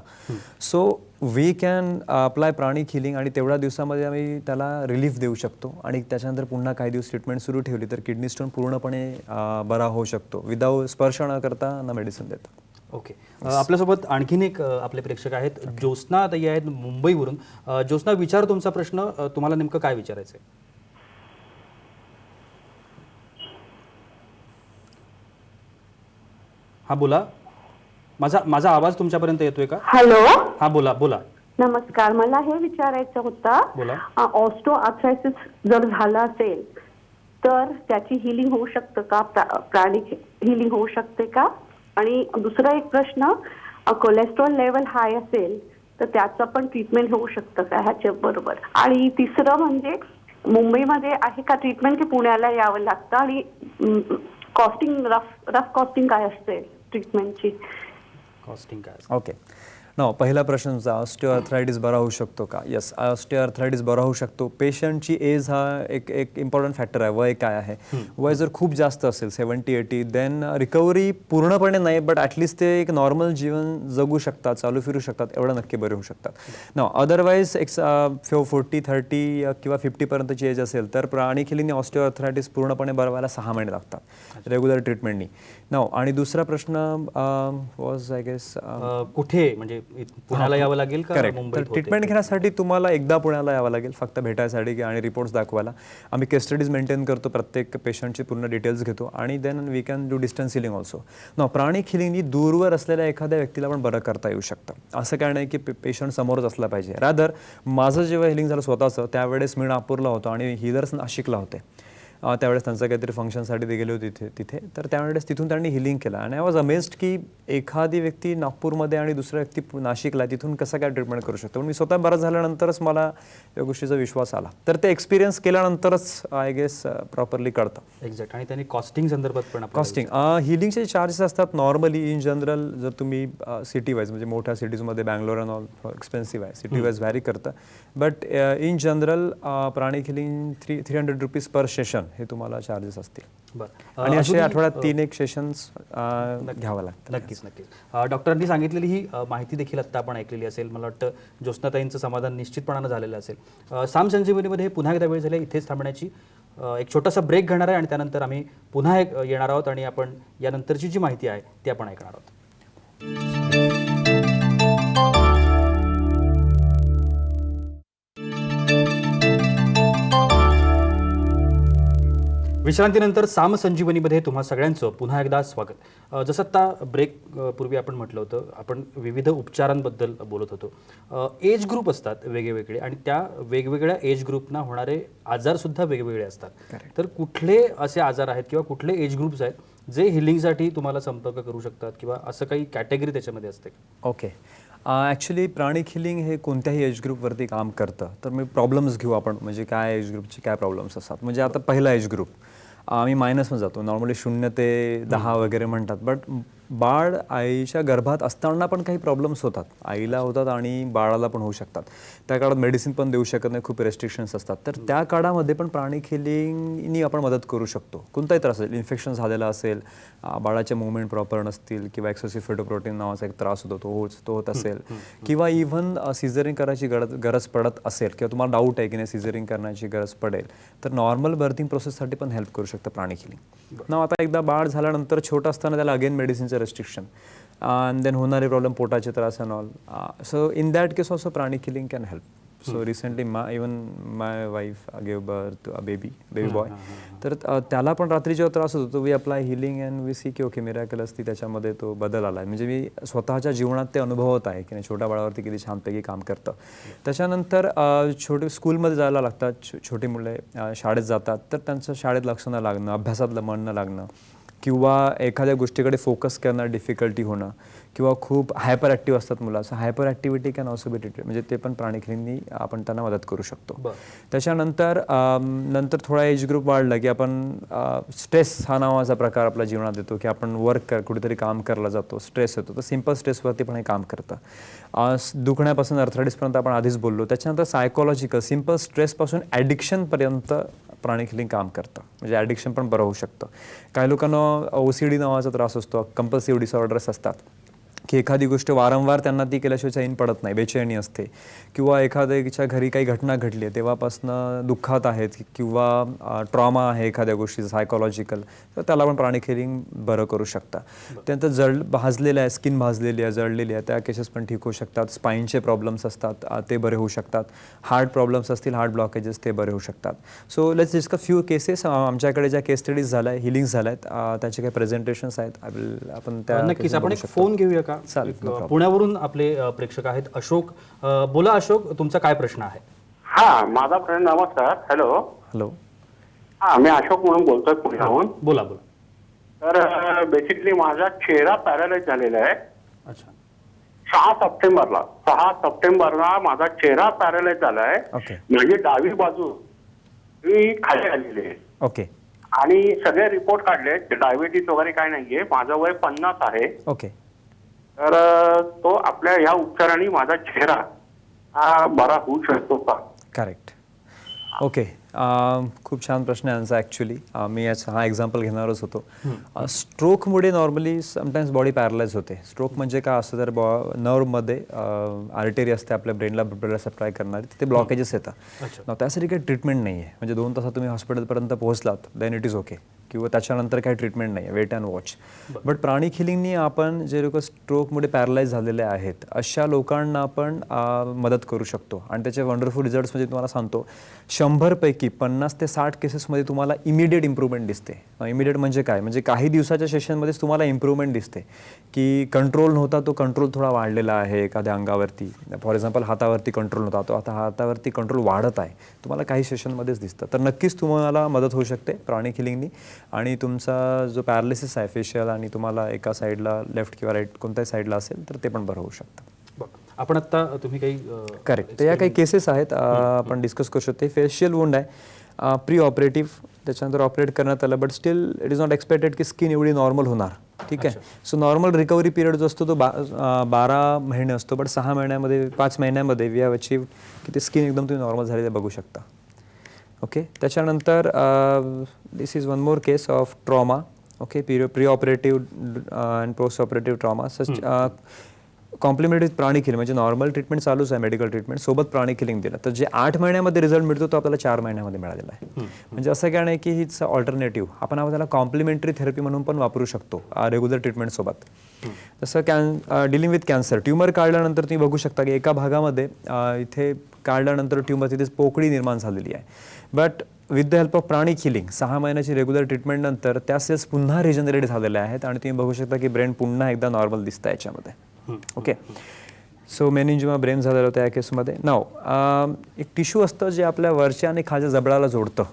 so we can apply pranic healing आणि तेवढ्या दिवसामध्ये आम्ही त्याला रिलीफ देऊ शकतो. आणि त्याच्यानंतर पुन्हा काही दिवस ट्रीटमेंट सुरू ठेवली तर किडनी स्टोन पूर्णपणे बरा होऊ शकतो विदाऊट स्पर्श न करता ना मेडिसिन देता. ओके, आपल्यासोबत आणखीन एक आपले प्रेक्षक आहेत, ज्योत्स्ना ताई आहेत मुंबईवरून. ज्योत्स्ना, विचार तुमचा प्रश्न, तुम्हाला नेमकं काय विचारायचं आहे? हा बोला. माझा आवाज तुमच्यापर्यंत येतोय का? हॅलो, हा बोला बोला. नमस्कार. मला हे विचारायचं होतं, ऑस्टो आर्थरायटिस जर झालं असेल तर त्याची हिलिंग होऊ शकतं का? प्राणिक हिलिंग होऊ शकते का? आणि दुसरा एक प्रश्न, कोलेस्ट्रॉल लेवल हाय असेल तर त्याचं पण ट्रीटमेंट होऊ शकतं का ह्याच्या बरोबर? आणि तिसरं म्हणजे मुंबईमध्ये आहे का ट्रीटमेंट की पुण्याला यावं लागतं? आणि कॉस्टिंग रफ कॉस्टिंग काय असते? ट्रीटमेंटची. कॉस्टिंग काय? ओके. पहिला प्रश्न तुमचा, ऑस्टिओआर्थरायटिस बरा होऊ शकतो का? येस, ऑस्टिओआर्थरायटिस बरा होऊ शकतो. पेशंटची एज हा एक इम्पॉर्टंट फॅक्टर आहे. वय काय आहे? वय जर खूप जास्त असेल 70-80, देन रिकव्हरी पूर्णपणे नाही, बट ॲटलिस्ट ते एक नॉर्मल जीवन जगू शकतात, चालू फिरू शकतात, एवढं नक्की बरे होऊ शकतात. अदरवाईज 40-30 किंवा 50पर्यंतची एज असेल तर प्राणिखिलीने ऑस्टिओआर्थरायटिस पूर्णपणे बरं व्हायला 6 महिने लागतात रेग्युलर ट्रीटमेंटनी. आणि दुसरा प्रश्न वॉज आय गेस कुठे, म्हणजे पुण्याला यावं लागेल का करेक्ट. तर मुंबईत होते? ट्रीटमेंट घेण्यासाठी तुम्हाला एकदा पुण्याला यावं लागेल फक्त भेटायसाठी आणि रिपोर्ट्स दाखवायला. आम्ही केस स्टडीज मेंटेन करतो, प्रत्येक पेशंटची पूर्ण डिटेल्स घेतो आणि then we can do distance healing also. Pranic हिलिंगनी दूरवर असलेल्या एखाद्या व्यक्तीला पण बरं करता येऊ शकतं. असं काय नाही की पेशंट समोरच असला पाहिजे. रादर माझं जेव्हा हिलिंग झालं स्वतःचं, त्यावेळेस मी नागपूरला होतो आणि हिलर्स नाशिकला होते. त्यावेळेस त्यांचं काहीतरी फंक्शनसाठी ते गेले होते तिथे. तर त्यावेळेस तिथून त्यांनी हिलिंग केलं आणि आय वॉज अमेज्ड की एखादी व्यक्ती नागपूरमध्ये आणि दुसरा व्यक्ती नाशिकला, तिथून कसं काय ट्रीटमेंट करू शकतो. पण मी स्वतः बरं झाल्यानंतरच मला या गोष्टीचा विश्वास आला. तर ते एक्सपिरियन्स केल्यानंतरच आय गेस प्रॉपरली कळतं. एक्झॅक्ट. आणि त्यांनी कॉस्टिंग संदर्भात पण कॉस्टिंग हिलिंगचे चार्जेस असतात नॉर्मली इन जनरल. जर तुम्ही सिटी वाईज म्हणजे मोठ्या सिटीजमध्ये बँगलोर अँड ऑल एक्सपेन्सिव्ह आहे, सिटी वाईज व्हॅरी करतं. But in general pranic healing 300 rupees per session हे तुम्हाला चार्जेस असतील. बरं. आणि असे आठवड्यात 3 सेशन्स घ्यावं लागतं. नक्कीच. डॉक्टरांनी सांगितलेली ही माहिती देखील आत्ता आपण ऐकलेली असेल. मला वाटतं ज्योत्स्नाताईंचं समाधान निश्चितपणानं झालेलं असेल. साम संजीवनीमध्ये पुन्हा एकदा वेळ झाली इथेच थांबण्याची. एक छोटासा ब्रेक घेणार आहे आणि त्यानंतर आम्ही पुन्हा येणार आहोत आणि आपण यानंतरची जी माहिती आहे ती आपण ऐकणार आहोत. विश्रांतीनंतर साम संजीवनीमध्ये तुम्हा सगळ्यांचं पुन्हा एकदा स्वागत. जसं आत्ता ब्रेक पूर्वी आपण म्हटलं होतं, आपण विविध उपचारांबद्दल बोलत होतो. एज ग्रुप असतात वेगवेगळे आणि त्या वेगवेगळ्या एज ग्रुपना होणारे आजारसुद्धा वेगवेगळे असतात. तर कुठले असे आजार आहेत किंवा कुठले एज ग्रुप्स आहेत जे हिलिंगसाठी तुम्हाला संपर्क करू शकतात किंवा असं काही कॅटेगरी त्याच्यामध्ये असते? ओके. ॲक्च्युली प्राणिक हिलिंग हे कोणत्याही एज ग्रुपवरती काम करतं. तर मी प्रॉब्लेम्स घेऊ आपण, म्हणजे काय एज ग्रुपचे काय प्रॉब्लेम्स असतात. म्हणजे आता पहिला एज ग्रुप आम्ही मायनसमध्ये जातो. नॉर्मली 0 ते 10 वगैरे म्हणतात. बट बाळ आईच्या गर्भात असताना पण काही प्रॉब्लेम्स होतात. आईला होतात आणि बाळाला पण होऊ शकतात. त्या काळात मेडिसिन पण देऊ शकत नाही, खूप रेस्ट्रिक्शन्स असतात. तर त्या काळामध्ये पण प्राणिक हिलिंगनी आपण मदत करू शकतो. कोणताही त्रास असेल, इन्फेक्शन झालेला असेल, बाळाचे मुवमेंट प्रॉपर नसतील किंवा एक्सेसिव्ह फेटोप्रोटीन नावाचा एक त्रास होतो तो होत असेल किंवा इव्हन सिझरिंग करायची गरज पडत असेल किंवा तुम्हाला डाऊट आहे की नाही सिझरिंग करण्याची गरज पडेल, तर नॉर्मल बर्थिंग प्रोसेससाठी पण हेल्प करू शकतं प्राणिक हिलिंग. आता एकदा बाळ झाल्यानंतर छोटं असताना त्याला अगेन मेडिसिनचं रेस्ट्रिक्शन and then होणारे प्रॉब्लेम पोटाचे त्रास and all. So in that case also pranic healing can help. So recently even my wife gave birth to a baby boy. तर त्याला पण रात्री जेव्हा त्रास होतो we apply healing and we see की ओके मिरॅकलसली त्याच्यामध्ये तो बदल आला आहे. म्हणजे मी स्वतःच्या जीवनात ते अनुभवत आहे की नाही छोट्या बाळावरती किती छानपैकी काम करतं. त्याच्यानंतर छोटे स्कूलमध्ये जायला लागतात छोटी मुले, शाळेत जातात, तर त्यांचं शाळेत लक्ष न लागणं, अभ्यासातलं मन न लागणं किंवा एखाद्या गोष्टीकडे फोकस करणं डिफिकल्टी होणं किंवा खूप हायपर ॲक्टिव्ह असतात मुलं, असं hyper activity can also be treated. म्हणजे ते पण प्राणिक हिलिंगनी आपण त्यांना मदत करू शकतो. त्याच्यानंतर थोडा एज ग्रुप वाढला की आपण स्ट्रेस हा नावाचा प्रकार आपल्या जीवनात येतो की आपण कुठेतरी काम करायला जातो, स्ट्रेस येतो. तर सिम्पल स्ट्रेसवरती पण हे काम करतं. दुखण्यापासून अर्थरायटिसपर्यंत आपण आधीच बोललो. त्याच्यानंतर सायकोलॉजिकल सिम्पल स्ट्रेसपासून ॲडिक्शनपर्यंत प्राणिक हिलिंग काम करतं. म्हणजे ॲडिक्शन पण बरं होऊ शकतं. काही लोकांना OCD नावाचा त्रास असतो, कंपल्सिव्ह डिसऑर्डर्स असतात की एखादी गोष्ट वारंवार त्यांना ती केल्याशिवाय चैन पडत नाही, बेचैनी असते किंवा एखाद्याच्या घरी काही घटना घडली आहे तेव्हापासनं दुःखात आहेत किंवा ट्रॉमा आहे एखाद्या गोष्टीचं सायकोलॉजिकल, तर त्याला पण प्राणिक हिलिंग बरं करू शकता. त्यानंतर भाजलेलं आहे, स्किन भाजलेली आहे, जळलेली आहे, त्या केसेस पण ठीक होऊ शकतात. स्पाईनचे प्रॉब्लेम्स असतात ते बरे होऊ शकतात. हार्ट प्रॉब्लेम्स असतील, हार्ट ब्लॉकेजेस ते बरे होऊ शकतात. So let's discuss few cases. आमच्याकडे ज्या केस स्टडीज झाल्या आहेत, हिलिंग्स झाल्या आहेत, त्याचे काही प्रेझेंटेशन्स आहेत. आपण त्या नक्कीच आपण एक फोन घेऊया का? पुण्यावरून आपले प्रेक्षक आहेत अशोक. बोला अशोक, तुमचा काय प्रश्न आहे? हा माझा प्रश्न. नमस्कार. हॅलो. हा मी अशोक म्हणून बोलतोय पुण्याहून. बोला. तर बेसिकली माझा चेहरा पॅरालाइज झालेला आहे. अच्छा. 6 सप्टेंबरला माझा चेहरा पॅरालाइज झाला आहे. माझी डावी बाजू ही खाली आलेली आहे. ओके. आणि सगळे रिपोर्ट काढले, डायबिटीज वगैरे काय नाहीये. माझं वय 50 आहे. ओके. तर तो आपल्या ह्या उपचाराने माझा चेहरा हा बरा होऊ शकतो का? करेक्ट. ओके. खूप छान प्रश्न आहे यांचा ॲक्च्युली. मी याचा हा एक्झाम्पल घेणारच होतो. स्ट्रोकमुळे नॉर्मली समटाईम्स बॉडी पॅरलाइज होते. स्ट्रोक म्हणजे काय असतं, तर नर्वमध्ये आर्टरी असते आपल्या ब्रेनला ब्लड सप्लाय करणारी, तिथे ब्लॉकेजेस येतात. त्यासाठी काही ट्रीटमेंट नाही आहे. म्हणजे 2 तासात तुम्ही हॉस्पिटलपर्यंत पोहोचलात देन इट इज ओके, किंवा त्याच्यानंतर काही ट्रीटमेंट नाही आहे, वेट अँड वॉच. बट प्राणिक हिलिंगनी आपण जे लोक स्ट्रोकमुळे पॅरलाइज झालेले आहेत अशा लोकांना आपण मदत करू शकतो. आणि त्याचे वंडरफुल रिझल्ट्स म्हणजे तुम्हाला सांगतो, 100 पैकी 50 ते 60 केसेसमध्ये तुम्हाला इमिडिएट इम्प्रूव्हमेंट दिसते. इमिडिएट म्हणजे काय, म्हणजे काही दिवसाच्या सेशनमध्येच तुम्हाला इम्प्रूव्हमेंट दिसते की कंट्रोल नव्हता तो कंट्रोल थोडा वाढलेला आहे एखाद्या अंगावरती. फॉर एक्झाम्पल हातावरती कंट्रोल नव्हता तो आता हातावरती कंट्रोल वाढत आहे, तुम्हाला काही सेशनमध्येच दिसतं. तर नक्कीच तुम्हाला मदत होऊ शकते प्राणिक हिलिंगनी. आणि तुमचा जो पॅरालिसिस आहे फेशियल आणि तुम्हाला एका साईडला लेफ्ट किंवा राईट कोणत्याही साईडला असेल तर ते पण बरं होऊ शकतं. आपण आता तुम्ही काही करेक्ट. तर या काही केसेस आहेत आपण डिस्कस करू शकतो. फेशियल वुंड आहे, प्री ऑपरेटिव्ह, त्याच्यानंतर ऑपरेट करण्यात आलं, but still it is not expected की स्किन एवढी नॉर्मल होणार. ठीक आहे. सो नॉर्मल रिकव्हरी पिरियड जो असतो तो 12 महिने असतो, बट 6 महिन्यामध्ये 5 महिन्यामध्ये वी हॅव अचीव्ड की ते स्किन एकदम तुम्ही नॉर्मल झालेलं बघू शकता. ओके. त्याच्यानंतर this is one more case of trauma. Okay. Pre operative and post operative trauma such compliment with pranic healing, म्हणजे नॉर्मल ट्रीटमेंट चालूच आहे मेडिकल ट्रीटमेंट सोबत प्राणिक हिलिंग दिलं तर जे 8 महिन्यामध्ये रिझल्ट मिळतो तो आपल्याला 4 महिन्यामध्ये मिळालेला आहे. म्हणजे असं काय नाही की हीच ऑल्टरनेटिव्ह, आपण त्याला कॉम्प्लिमेंटरी थेरपी म्हणून पण वापरू शकतो रेग्युलर ट्रीटमेंटसोबत. जसं डिलिंग विथ कॅन्सर, ट्यूमर काढल्यानंतर तुम्ही बघू शकता की एका भागामध्ये इथे काढल्यानंतर ट्यूमर तिथे पोकळी निर्माण झालेली आहे. But with the help of pranic healing 6 महिन्याची रेग्युलर ट्रीटमेंट नंतर त्या सेल्स पुन्हा रिजनरेट झालेल्या आहेत आणि तुम्ही बघू शकता की ब्रेन पुन्हा एकदा नॉर्मल दिसतं याच्यामध्ये. ओके. सो मेनिंजिमा ब्रेन झालेलं होतं या केसमध्ये. नाव एक टिश्यू असतं जे आपल्या वरच्या आणि खालच्या जबडाला जोडतं.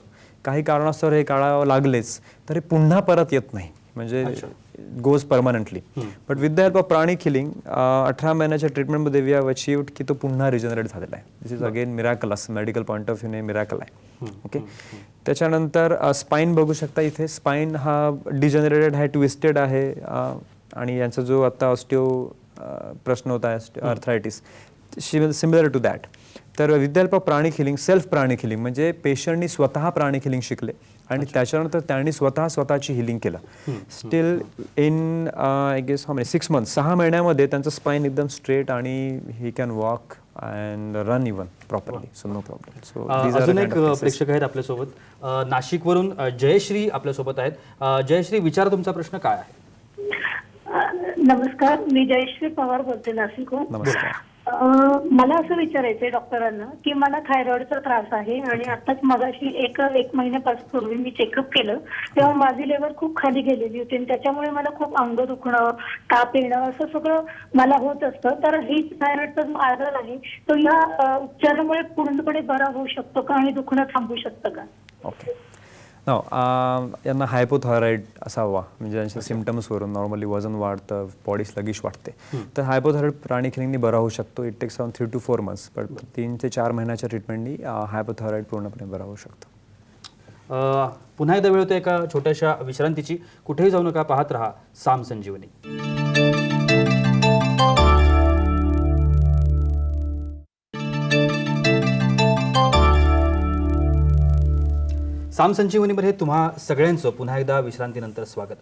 काही कारणास्तव हे काढावं लागलेच तर हे पुन्हा परत येत नाही, म्हणजे goes permanently. But with the help of pranic healing 18 महिन्याच्या ट्रीटमेंटमध्ये वी हॅव अचीव्ड की तो पुन्हा रिजनरेट झालेला आहे. This is again miraculous, medical point of व्ह्यूने मिराकल आहे. ओके. त्याच्यानंतर स्पाईन बघू शकता, इथे स्पाईन हा डिजनरेटेड आहे, ट्विस्टेड आहे. आणि यांचा जो आता ऑस्टिओ प्रश्न होता अर्थरायटिस सिमिलर टू दॅट. तर with the help of pranic healing, self pranic healing म्हणजे पेशंटनी स्वतः प्राणिक हिलिंग शिकले आणि त्याच्यानंतर त्यांनी स्वतःची हिलिंग केलं. Still in I guess 6 months, 6 महिन्यामध्ये त्यांचं स्पाईन एकदम स्ट्रेट आणि he can walk and run even properly, so no problem. So अजून एक प्रेक्षक आहेत आपल्यासोबत, नाशिकवरून जयश्री आपल्यासोबत आहेत. जयश्री, विचारा तुमचा प्रश्न काय आहे. नमस्कार, मी जयश्री पवार बोलते नाशिकहून. नमस्कार. मला असं विचारायचंय डॉक्टरांना की मला थायरॉइडचा त्रास आहे आणि आताच मगाशी एक महिन्यापूर्वी मी चेकअप केलं तेव्हा माझी लेवल खूप खाली गेलेली होती आणि त्याच्यामुळे मला खूप अंग दुखणं, ताप येणं असं सगळं मला होत असतं. तर ही थायरॉइडचा आजार आहे तो या उपचारामुळे पूर्णपणे बरा होऊ शकतो का आणि दुखणं थांबू शकतं का? ओके. नाव यांना हायपोथायरॉइड असावा, म्हणजे यांच्या सिम्टम्सवरून नॉर्मली वजन वाढतं, बॉडी स्लगिश वाटते. तर हायपोथायरॉइड प्राणिक हिलिंगनी बरा होऊ शकतो. It takes around 3 to 4 months, पण 3 ते 4 महिन्याच्या ट्रीटमेंटनी हायपोथायरॉइड पूर्णपणे बरा होऊ शकतो. पुन्हा एकदा वेळ होते एका छोट्याशा विश्रांतीची. कुठेही जाऊ नका, पाहत रहा साम संजीवनी. साम संजीवनीमध्ये तुम्हा सगळ्यांचं पुन्हा एकदा विश्रांतीनंतर स्वागत.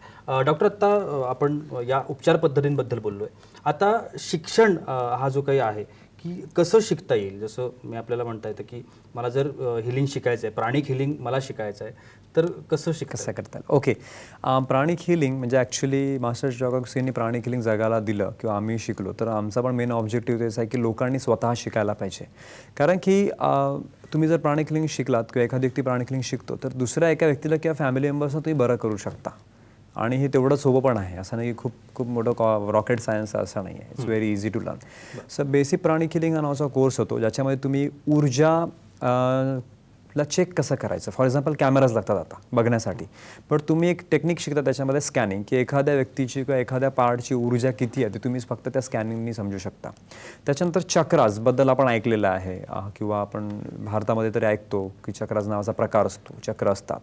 डॉक्टर, आत्ता आपण या उपचार पद्धतींबद्दल बोललोय. आता शिक्षण हा जो काही आहे की कसं शिकता येईल, जसं मी आपल्याला म्हणता येतं की मला जर हिलिंग शिकायचं आहे, प्राणिक हिलिंग मला शिकायचं आहे, तर कसं करता येईल? ओके. प्राणिक हिलिंग म्हणजे ॲक्च्युली मास्टर्स जॉग्राफीने प्राणिक हिलिंग जगाला दिलं किंवा आम्ही शिकलो तर आमचा पण मेन ऑब्जेक्टिव्ह तेच आहे की लोकांनी स्वतः शिकायला पाहिजे. कारण की तुम्ही जर प्राणिक हिलिंग शिकलात किंवा एखादी व्यक्ती प्राणिक हिलिंग शिकतो तर दुसऱ्या एका व्यक्तीला किंवा फॅमिली मेंबर्सना तुम्ही बरं करू शकता. आणि हे तेवढं सोपं पण आहे, असं नाही की खूप मोठं रॉकेट सायन्स असं नाही आहे. It's very easy to learn. So basic pranic healing हा नावाचा कोर्स होतो ज्याच्यामध्ये तुम्ही ऊर्जा ला चेक कसं करायचं. फॉर एक्झाम्पल कॅमेराज लागतात आता बघण्यासाठी, पण तुम्ही एक टेक्निक शिकता त्याच्यामध्ये स्कॅनिंग, की एखाद्या व्यक्तीची किंवा एखाद्या पार्टची ऊर्जा किती आहे ती तुम्ही फक्त त्या स्कॅनिंगनी समजू शकता. त्याच्यानंतर चक्राजबद्दल आपण ऐकलेलं आहे किंवा आपण भारतामध्ये तरी ऐकतो की चक्राज नावाचा प्रकार असतो, चक्र असतात.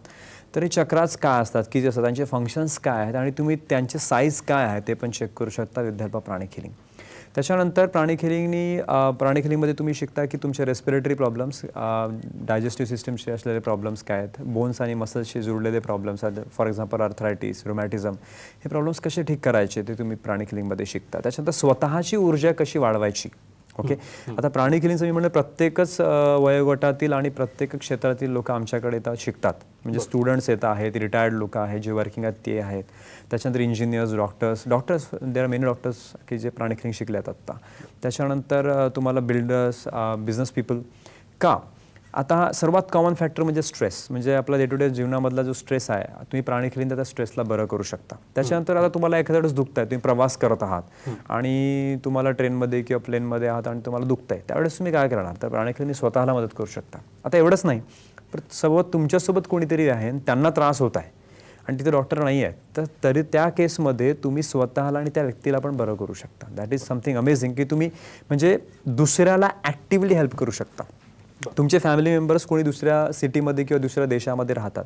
तर हे चक्राज काय असतात, किती असतात, त्यांचे फंक्शन्स काय आहेत आणि तुम्ही त्यांचे साईज काय आहे ते पण चेक करू शकता विद्याल्पा प्राणिक हिलिंग. त्याच्यानंतर प्राणिक हिलिंगमध्ये तुम्ही शिकता की तुमचे रेस्पिरेटरी प्रॉब्लेम्स, डायजेस्टिव्ह सिस्टमचे असलेले प्रॉब्लेम्स काय आहेत, बोन्स आणि मसल्सशी जुळलेले प्रॉब्लेम्स आहेत, फॉर एक्झाम्पल आर्थरायटिस, रुमॅटिझम, हे प्रॉब्लेम्स कसे ठीक करायचे ते तुम्ही प्राणिक हिलिंगमध्ये शिकता. त्याच्यानंतर स्वतःची ऊर्जा कशी वाढवायची. ओके, आता प्राणिक हिलिंगचं मी म्हणलं प्रत्येकच वयोगटातील आणि प्रत्येक क्षेत्रातील लोक आमच्याकडे येतात शिकतात. म्हणजे स्टुडंट्स येत आहेत, रिटायर्ड लोक आहेत, जे वर्किंग आहेत ते आहेत, त्याच्यानंतर engineers, doctors there are many doctors की जे प्राणिक हिलिंग शिकले आहेत आत्ता. त्याच्यानंतर तुम्हाला बिल्डर्स, बिझनेस पीपल. का आता सर्वात कॉमन फॅक्टर म्हणजे स्ट्रेस, म्हणजे आपला डे टू डे जीवनामधला जो स्ट्रेस आहे तुम्ही प्राणिक हिलिंग त्या स्ट्रेसला बरं करू शकता. त्याच्यानंतर आता तुम्हाला एखाद्या वेळेस दुखत आहे, तुम्ही प्रवास करत आहात आणि तुम्हाला ट्रेनमध्ये किंवा प्लेनमध्ये आहात आणि तुम्हाला दुखत आहे, त्यावेळेस तुम्ही काय करणार, तर प्राणिक हिलिंग स्वतःला मदत करू शकता. आता एवढंच नाही, पण तुमच्यासोबत कोणीतरी आहे आणि त्यांना त्रास होत आहे आणि तिथे डॉक्टर नाही आहेत, तर तरी त्या केसमध्ये तुम्ही स्वतःला आणि त्या व्यक्तीला पण बरं करू शकता. दॅट इज समथिंग अमेझिंग की तुम्ही म्हणजे दुसऱ्याला ॲक्टिव्हली हेल्प करू शकता. तुमचे फॅमिली मेंबर्स कोणी दुसऱ्या सिटीमध्ये किंवा दुसऱ्या देशामध्ये राहतात,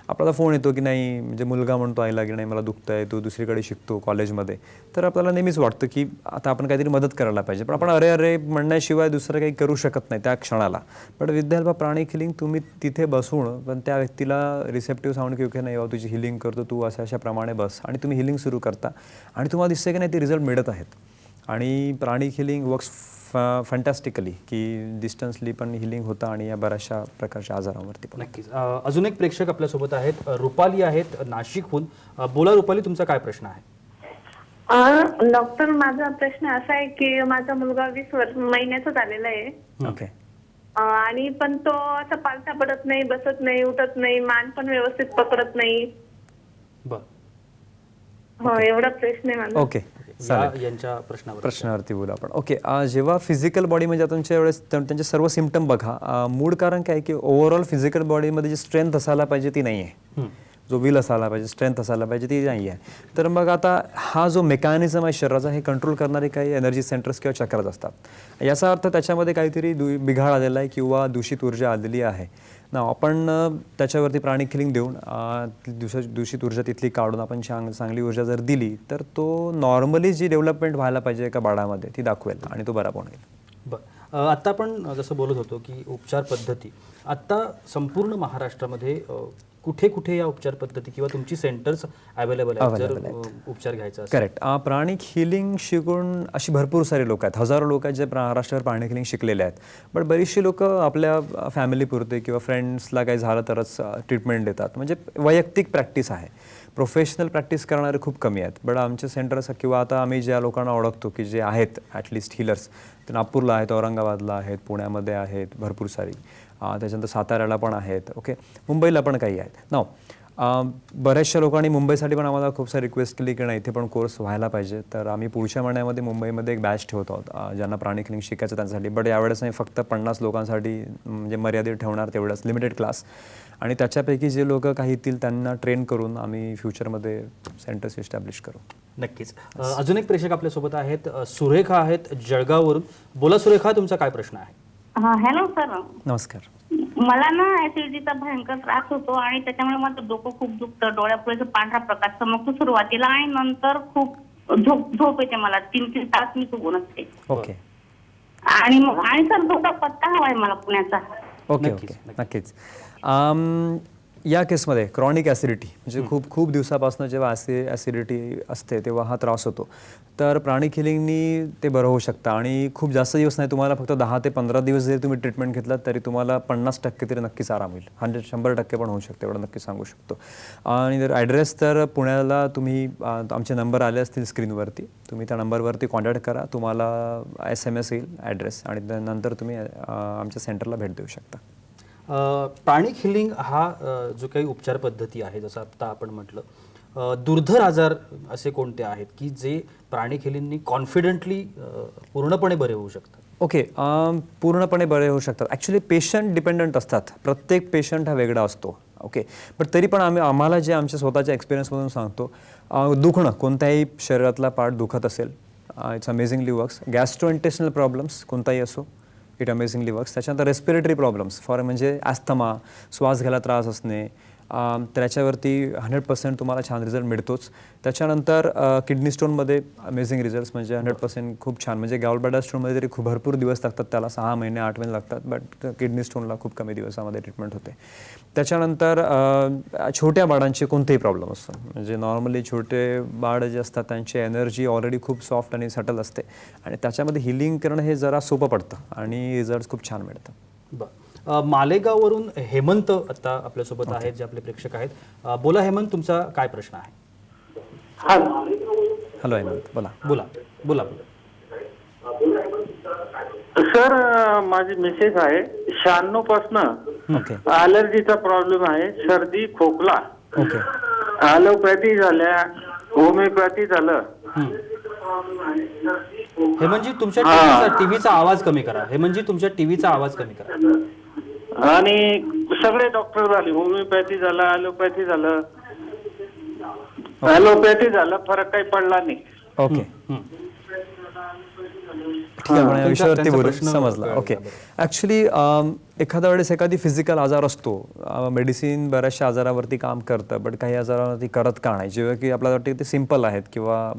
आपल्याला फोन येतो की नाही, म्हणजे मुलगा म्हणतो आईला की नाही मला दुखतं आहे, तो दुसरीकडे शिकतो कॉलेजमध्ये, तर आपल्याला नेहमीच वाटतं की आता आपण काहीतरी मदत करायला पाहिजे, पण आपण अरे म्हणण्याशिवाय दुसरं काही करू शकत नाही त्या क्षणाला. पण विद्याल्पा प्राणिक हिलिंग तुम्ही तिथे बसून पण त्या व्यक्तीला रिसेप्टिव्ह साऊंड की ओके नाही बाबा तुझी हिलिंग करतो, तू अशा प्रमाणे बस, आणि तुम्ही हिलिंग सुरू करता आणि तुम्हाला दिसतं की नाही ते रिझल्ट मिळत आहेत. आणि प्राणिक हिलिंग वर्क्स फॅन्टॅस्टिकली की डिस्टन्सली पण हिलिंग होतं आणि या बऱ्याचशा प्रकारच्या आजारांवरती पण. नक्कीच. अजून एक प्रेक्षक आपल्यासोबत आहेत, रुपाली आहेत नाशिकहून. बोला रुपाली, तुमचा काय प्रश्न आहे? डॉक्टर, माझा प्रश्न असा आहे की माझा मुलगा 20 महिन्याचा झालेला आहे. ओके. आणि पण तो असा पालथा पडत नाही, बसत नाही, उठत नाही, मान पण व्यवस्थित पकडत नाही. बरं, हो, एवढा प्रश्न आहे माझा. ओके, यांच्या प्रश्नावरती बोलू आपण. ओके, जेव्हा फिजिकल बॉडी म्हणजे तुमच्या वेळेस त्यांचे सर्व सिम्पटम बघा, मूळ कारण काय की ओव्हरऑल फिजिकल बॉडीमध्ये जी स्ट्रेंथ असायला पाहिजे ती नाही आहे, जो विल असायला पाहिजे, स्ट्रेंथ असायला पाहिजे ती नाही आहे. तर मग आता हा जो मेकॅनिझम आहे शरीराचा, हे कंट्रोल करणारे काही एनर्जी सेंटर्स किंवा चक्राज असतात. याचा अर्थ त्याच्यामध्ये काहीतरी बिघाड आलेला आहे किंवा दूषित ऊर्जा आलेली आहे ना. आपण त्याच्यावरती प्राणिक हिलिंग देऊन दूषित ऊर्जा तिथली काढून आपण चांगली ऊर्जा जर दिली तर तो नॉर्मली जी डेव्हलपमेंट व्हायला पाहिजे एका बाळामध्ये ती दाखवेल आणि तो बरा पण होईल. बरं, आत्ता आपण जसं बोलत होतो की उपचार पद्धती आत्ता संपूर्ण महाराष्ट्रामध्ये कुठे कुठे या उपचार पद्धती किंवा तुमची सेंटर्स अवेलेबल आहेत जर उपचार घ्यायचा असेल? करेक्ट. प्राणिक हिलिंग शिकून अशी भरपूर सारी लोक आहेत, हजारो लोक आहेत जे महाराष्ट्रावर प्राणिक हिलिंग शिकलेले आहेत. पण बरीचशी लोक आपल्या फॅमिलीपुरते किंवा फ्रेंड्सला काही झालं तरच ट्रीटमेंट देतात, म्हणजे वैयक्तिक प्रॅक्टिस आहे. प्रोफेशनल प्रॅक्टिस करणारे खूप कमी आहेत. बट आमचे सेंटर्स किंवा आता आम्ही ज्या लोकांना ओळखतो की जे आहेत ॲटलिस्ट हिलर्स, ते नागपूरला आहेत, औरंगाबादला आहेत, पुण्यामध्ये आहेत भरपूर सारी, त्याच्यानंतर साताऱ्याला पण आहेत, ओके, मुंबईला पण काही आहेत. नाव बऱ्याचशा लोकांनी मुंबईसाठी पण आम्हाला खूप सारी रिक्वेस्ट केली की नाही इथे पण कोर्स व्हायला पाहिजे. तर आम्ही पुढच्या महिन्यामध्ये मुंबईमध्ये एक बॅच ठेवतो आहोत ज्यांना प्राणिक हिलिंग शिकायचं त्यांच्यासाठी. बट यावेळेस नाही, फक्त 50 लोकांसाठी म्हणजे मर्यादित ठेवणार, तेवढंच लिमिटेड क्लास. आणि त्याच्यापैकी जे लोक काही येतील त्यांना ट्रेन करून आम्ही फ्युचरमध्ये सेंटर्स इस्टॅब्लिश करू. नक्कीच. अजून एक प्रेक्षक आपल्यासोबत आहेत, सुरेखा आहेत जळगाववरून. बोला सुरेखा, तुमचा काय प्रश्न आहे? हॅलो सर, नमस्कार. मला ना ऍसिडिटीचा भयंकर त्रास होतो आणि त्याच्यामुळे माझं डोकं खूप दुखतं, डोळ्यापुढे पांढरा प्रकाश चमकतो सुरुवातीला आणि नंतर खूप झोप येते मला. 3-3 तास मी झोपून असते. ओके. आणि सर थोडा पत्ता हवाय मला पुण्याचा. ओके ओके, नक्कीच. या केसमध्ये क्रॉनिक ॲसिडिटी म्हणजे खूप दिवसापासून जेव्हा ॲसिडिटी असते तेव्हा हा त्रास होतो. तर प्राणिक हिलिंगनी ते बरं होऊ शकतं आणि खूप जास्त दिवस नाही, तुम्हाला फक्त 10 ते 15 दिवस जरी तुम्ही ट्रीटमेंट घेतलात तरी तुम्हाला 50% तरी नक्कीच आराम होईल. 100% पण होऊ शकते, एवढं नक्की सांगू शकतो. आणि जर ॲड्रेस तर पुण्याला तुम्ही आमचे नंबर आले असतील स्क्रीनवरती, तुम्ही त्या नंबरवरती कॉन्टॅक्ट करा, तुम्हाला SMS येईल ॲड्रेस आणि नंतर तुम्ही आमच्या सेंटरला भेट देऊ शकता. प्राणिक हिलिंग हा जो काही उपचार पद्धती आहे, जसं आता आपण म्हटलं, दुर्धर आजार असे कोणते आहेत की जे प्राणिक हिलिंगनी कॉन्फिडेंटली पूर्णपणे बरे होऊ शकतात? ओके, पूर्णपणे बरे होऊ शकतात. ॲक्च्युली पेशंट डिपेंडंट असतात, प्रत्येक पेशंट हा वेगळा असतो. ओके, पण तरी पण आम्हाला जे आमच्या स्वतःच्या एक्सपिरियन्समधून सांगतो, दुखणं कोणत्याही शरीरातला पार्ट दुखत असेल, इट्स अमेझिंगली वर्क्स. गॅस्ट्रोइंटेस्टिनल प्रॉब्लेम्स कोणताही असो, इट अमेझिंगली वर्क्स. त्याच्यानंतर रेस्पिरेटरी प्रॉब्लेम्स म्हणजे ॲस्थमा, श्वास घ्यायला त्रास असणे, त्याच्यावरती 100% तुम्हाला छान रिझल्ट मिळतोच. त्याच्यानंतर किडनी स्टोनमध्ये अमेझिंग रिझल्ट्स, म्हणजे 100% खूप छान. म्हणजे गॉल ब्लॅडर स्टोनमध्ये तरी खूप भरपूर दिवस लागतात, त्याला 6 महिने 8 महिने लागतात, बट किडनी स्टोनला खूप कमी दिवसामध्ये ट्रीटमेंट होते. त्याच्यानंतर छोट्या बाळांचे कोणतेही प्रॉब्लेम असतात, म्हणजे नॉर्मली छोटे बाळ जे असतात त्यांची एनर्जी ऑलरेडी खूप सॉफ्ट आणि सटल असते, आणि त्याच्यामध्ये हिलिंग करणं हे जरा सोपं पडतं आणि रिझल्ट खूप छान मिळतं. बरं, मालेगाववरून हेमंत आता आपल्यासोबत आहेत, जे आपले प्रेक्षक आहेत. बोला हेमंत, तुमचा काय प्रश्न आहे? हॅलो हेमंत, बोला. बोला बोला. सर, माझी मिसेस आहे 96 पासनं ओके अलर्जीचा प्रॉब्लेम आहे, सर्दी खोकला. ओके ॲलोपॅथी झाल्या, होमिओपॅथी झालं. हेमंतजी, तुमच्या टीव्हीचा आवाज कमी करा. हेमंतजी, तुमच्या टीव्हीचा आवाज कमी करा. आणि सगळे डॉक्टर झाले, होमिओपॅथी झालं, ॲलोपॅथी झालं. ॲलोपॅथी झालं, फरक काही पडला नाही. ओके, ठीक आहे, आपण या विषयावरती त्यांचा बोलू. प्रश्न समजला. कळला. ओके, ॲक्च्युली एखाद्या वेळेस एखादी फिजिकल आजार असतो, मेडिसिन बऱ्याचशा आजारावरती काम करतं, बट काही आजारावरती करत का नाही, जेव्हा की आपल्याला वाटतं ते सिम्पल आहेत किंवा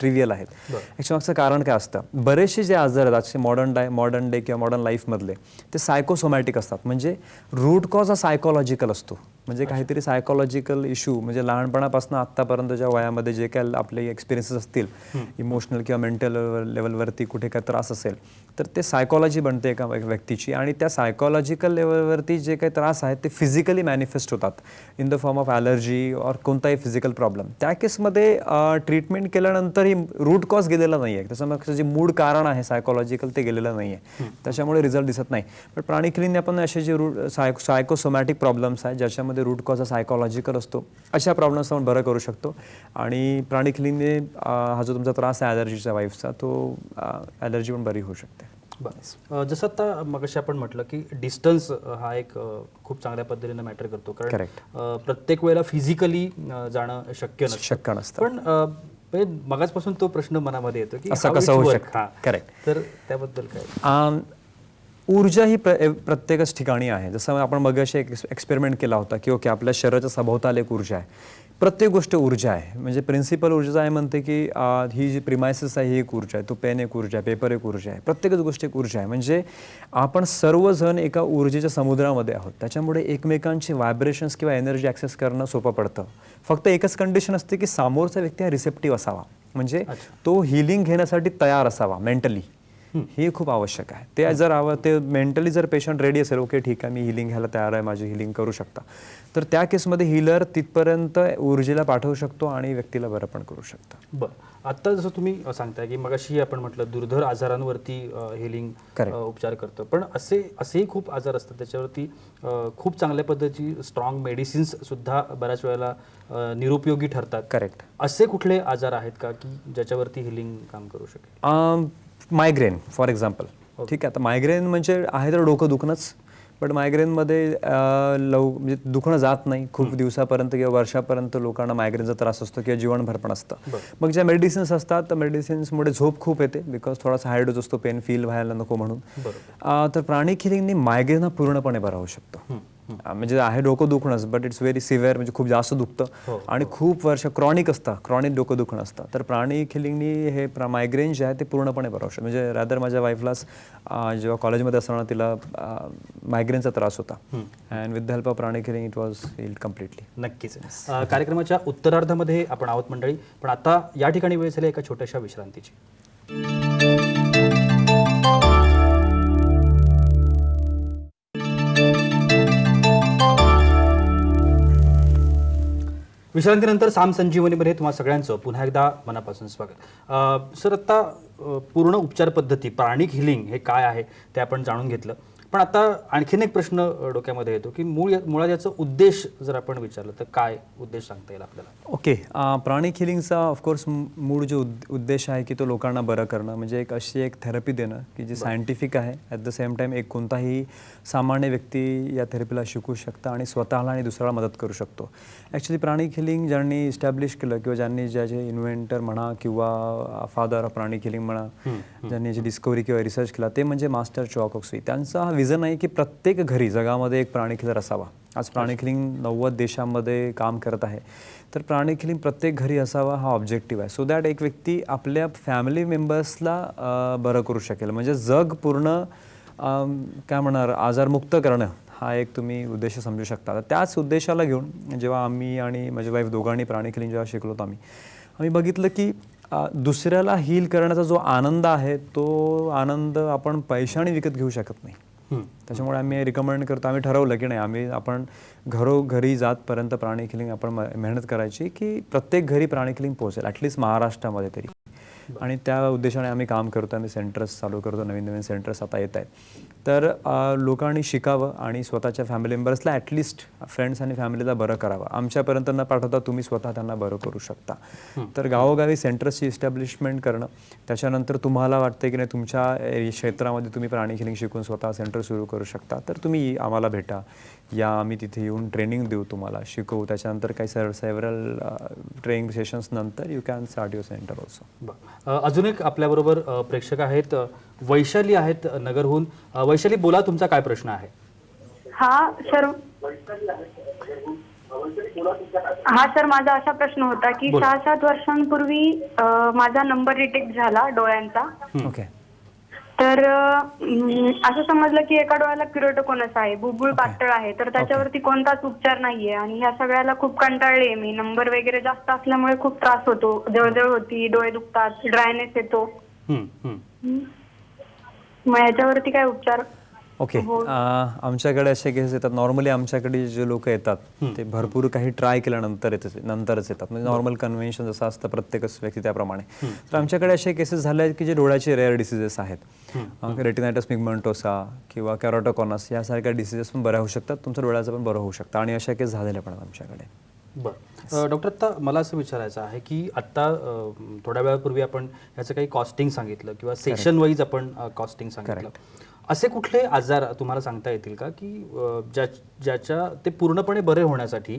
ट्रिवियल आहेत. ॲक्च्युली मागचं कारण काय असतं, बरेचसे जे आजार आहेत आजचे मॉडर्न डे किंवा मॉडर्न लाईफमधले, ते सायकोसोमॅटिक असतात. म्हणजे रूट कॉज हा सायकोलॉजिकल असतो, म्हणजे काहीतरी सायकोलॉजिकल इश्यू, म्हणजे लहानपणापासून आत्तापर्यंतच्या वयामध्ये जे काय आपले एक्सपिरियन्सेस असतील, इमोशनल किंवा मेंटल लेवलवरती कुठे काय त्रास असेल, तर ते सायकॉलॉजी बनते एका व्यक्तीची, आणि त्या सायकॉलॉजिकल लेवलवरती जे काही त्रास आहेत ते फिजिकली मॅनिफेस्ट होतात in the form of allergy or कोणताही फिजिकल प्रॉब्लेम. त्या केसमध्ये ट्रीटमेंट केल्यानंतरही रूट कॉज गेलेला नाही आहे, त्याच्यामागचं जे मूळ कारण आहे सायकॉलॉजिकल ते गेलेलं नाही आहे, त्याच्यामुळे रिझल्ट दिसत नाही. पण प्राणिक हिलिंगने आपण असे जे सायकोसोमॅटिक प्रॉब्लेम्स आहेत ज्याच्यामध्ये रूट कॉज हा सायकॉलॉजिकल असतो, अशा प्रॉब्लेम्स आपण बरं करू शकतो. आणि प्राणिक हिलिंगने हा जो तुमचा त्रास आहे ॲलर्जीचा वाईफचा, तो ॲलर्जी पण बरी होऊ शकते. बरं, जसं आता मगाशी आपण म्हटलं की डिस्टन्स हा एक खूप चांगल्या पद्धतीने मॅटर करतो, कारण प्रत्येक वेळेला फिजिकली जाणं शक्य नसतं. पण मगाचपासून तो प्रश्न मनामध्ये येतो की असं कसं होऊ शकतं. करेक्ट. तर त्याबद्दल काय? ऊर्जा ही प्रत्येकच ठिकाणी आहे. जसं आपण मगाशी एक एक्सपेरिमेंट केला होता की ओके, आपल्या शरीराच्या सभोवताल एक ऊर्जा आहे, प्रत्येक गोष्ट ऊर्जा आहे. म्हणजे प्रिन्सिपल ऊर्जा आहे म्हणते की ही जी प्रिमायसिस आहे ही एक ऊर्जा आहे, तो पेन एक ऊर्जा आहे, पेपर एक ऊर्जा आहे, प्रत्येकच गोष्ट एक ऊर्जा आहे. म्हणजे आपण सर्वजण एका ऊर्जेच्या समुद्रामध्ये आहोत, त्याच्यामुळे एकमेकांची व्हायब्रेशन्स किंवा एनर्जी ॲक्सेस करणं सोपं पडतं. फक्त एकच कंडिशन असते की समोरचा व्यक्ती हा रिसेप्टिव्ह असावा, म्हणजे तो हिलिंग घेण्यासाठी तयार असावा मेंटली. हे खूप आवश्यक आहे. ते जर ते मेंटली जर पेशंट रेडी असेल, ओके ठीक आहे मी हिलिंग घ्यायला तयार आहे, माझी हिलिंग करू शकता, तर त्या केसमध्ये हिलर तिथपर्यंत ऊर्जेला पाठवू शकतो आणि व्यक्तीला बरं पण करू शकतो. बरं, आता जसं तुम्ही सांगताय की मगाशी आपण म्हटलं दुर्धर आजारांवरती हिलिंग उपचार करतं, पण असेही खूप आजार असतात त्याच्यावरती खूप चांगल्या पद्धतीची स्ट्रॉंग मेडिसिन्स सुद्धा बऱ्याच वेळेला निरुपयोगी ठरतात. करेक्ट. असे कुठले आजार आहेत का की ज्याच्यावरती हिलिंग काम करू शकेल? Migraine for example. ठीक आहे, आता मायग्रेन म्हणजे आहे तर डोकं दुखणंच, बट मायग्रेनमध्ये म्हणजे दुखणं जात नाही खूप दिवसापर्यंत किंवा वर्षापर्यंत लोकांना मायग्रेनचा त्रास असतो किंवा जीवनभर पण असतं. मग ज्या मेडिसिन्स असतात त्या मेडिसिन्समुळे झोप खूप येते, बिकॉज थोडासा हाय डोस असतो, पेन फील व्हायला नको म्हणून. तर प्राणिक हिलिंगने मायग्रेन हा पूर्णपणे बरा होऊ शकतो. म्हणजे आहे डोकं दुखणंच, बट इट्स व्हेरी सिव्हिअर, म्हणजे खूप जास्त दुखतं आणि खूप वर्ष क्रॉनिक असतं, क्रॉनिक डोकं दुखणं असतं. तर प्राणिक हिलिंगनी हे मायग्रेन जे आहे ते पूर्णपणे बरं होऊ शकतं. म्हणजे रादर माझ्या वाईफलाच जेव्हा कॉलेजमध्ये असताना तिला मायग्रेनचा त्रास होता, and with the help of pranic healing it was healed completely. नक्कीच. कार्यक्रमाच्या उत्तरार्धामध्ये आपण आहोत मंडळी, पण आता या ठिकाणी वेळ झाली एका छोट्याशा विश्रांतीची. विश्रांतीनंतर साम संजीवनीमध्ये तुम्हा सगळ्यांचं पुन्हा एकदा मनापासून स्वागत. सर, आत्ता पूर्ण उपचार पद्धती प्राणिक हिलिंग हे काय आहे ते आपण जाणून घेतलं. पण आता आणखीन एक प्रश्न डोक्यामध्ये येतो की मुळात याचा उद्देश जर आपण विचारलं तर काय उद्देश सांगता येईल आपल्याला? ओके, प्राणिक हिलिंगचा ऑफकोर्स मूळ जो उद्देश आहे की तो लोकांना बरं करणं, म्हणजे एक अशी एक थेरपी देणं की जी सायंटिफिक आहे. ॲट द सेम टाईम एक कोणताही सामान्य व्यक्ती या थेरपीला शिकू शकतं आणि स्वतःला आणि दुसऱ्याला मदत करू शकतो. ॲक्च्युली प्राणिक हिलिंग ज्यांनी इस्टॅब्लिश केलं किंवा ज्यांनी ज्याचे इन्व्हेंटर म्हणा किंवा फादर ऑफ प्राणिक हिलिंग म्हणा, ज्यांनी याची डिस्कवरी किंवा रिसर्च केला ते म्हणजे मास्टर चॉकॉक्सी. त्यांचा हा विजन आहे की प्रत्येक घरी जगामध्ये एक प्राणिक हिलर असावा. आज प्राणिक हिलिंग 90 देशांमध्ये काम करत आहे. तर प्राणिक हिलिंग प्रत्येक घरी असावा हा ऑब्जेक्टिव्ह आहे. सो दॅट एक व्यक्ती आपल्या फॅमिली मेंबर्सला बरं करू शकेल. म्हणजे जग पूर्ण काय म्हणणार आजारमुक्त करणं हा एक तुम्ही उद्देश समजू शकता. त्याच उद्देशाला घेऊन जेव्हा आम्ही आणि माझी वाईफ दोघांनी प्राणिक हिलिंग जेव्हा शिकलो आम्ही बघितलं की दुसऱ्याला हील करण्याचा जो आनंद आहे तो आनंद आपण पैशाने विकत घेऊ शकत नाही. त्याच्यामुळे आम्ही रिकमेंड करतो, आम्ही ठरवलं की नाही आपण घरोघरी जातपर्यंत प्राणिक हिलिंग आपण मेहनत करायची की प्रत्येक घरी प्राणिक हिलिंग पोहोचेल ॲटलिस्ट महाराष्ट्रामध्ये तरी. आणि त्या उद्देशाने आम्ही काम करतो. आम्ही सेंटर्स चालू करतो, नवीन नवीन सेंटर्स आता येत आहेत. तर लोकांनी शिकावं आणि स्वतःच्या फॅमिली मेंबर्सला ॲटलिस्ट फ्रेंड्स आणि फॅमिलीला बरं करावं. आमच्यापर्यंत न पाठवता तुम्ही स्वतः त्यांना बरं करू शकता. तर गावोगावी सेंटर्सची इस्टॅब्लिशमेंट करणं, त्याच्यानंतर तुम्हाला वाटतं की नाही तुमच्या क्षेत्रामध्ये तुम्ही प्राणिक हिलिंग शिकून स्वतः सेंटर सुरू करू शकता तर तुम्ही आम्हाला भेटा, या आम्ही तिथे येऊन ट्रेनिंग देऊ, तुम्हाला शिकवू. त्याच्यानंतर काही सेव्हरल ट्रेनिंग सेशन्स नंतर you can start your centre also. अजून एक आपल्याबरोबर प्रेक्षक आहेत, वैशाली आहेत नगरहून. वैशाली बोला, तुमचा काय प्रश्न आहे? हा सर माझा असा प्रश्न होता की 6-7 वर्षांपूर्वी माझा नंबर डिटेक्ट झाला डोळ्यांचा. ओके. तर असं समजलं की एका डोळ्याला किरोटोकोनस आहे, बुबुळ पातळ आहे, तर त्याच्यावरती कोणताच उपचार नाहीये. आणि ह्या सगळ्याला खूप कंटाळले मी. नंबर वगैरे जास्त असल्यामुळे खूप त्रास होतो, जळजळ होती, डोळे दुखतात, ड्रायनेस येतो. मग याच्यावरती काय उपचार? ओके, आमच्याकडे असे केसेस येतात. नॉर्मली आमच्याकडे जे लोक येतात ते भरपूर काही ट्राय केल्यानंतरच येतात. म्हणजे नॉर्मल कन्व्हेन्शन जसं असतं प्रत्येक व्यक्ती त्याप्रमाणे. तर आमच्याकडे असे केसेस झाले आहेत की जे डोळ्याचे रेअर डिसीजेस आहेत, रेटिनायटिस पिगमेंटोसा किंवा कॅरोटोकॉनस यासारख्या डिसीजेस पण बऱ्या होऊ शकतात. तुमच्या डोळ्याचं पण बरं होऊ शकतं आणि अशा केस झालेल्या पण आमच्याकडे. बरं डॉक्टर, आता मला असं विचारायचं आहे की आत्ता थोड्या वेळापूर्वी आपण याचं काही कॉस्टिंग सांगितलं किंवा सेशन वाईज आपण कॉस्टिंग सांगितलं. असे कुठले आजार तुम्हाला सांगता येतील का की ज्याच्या ते पूर्णपणे बरे होण्यासाठी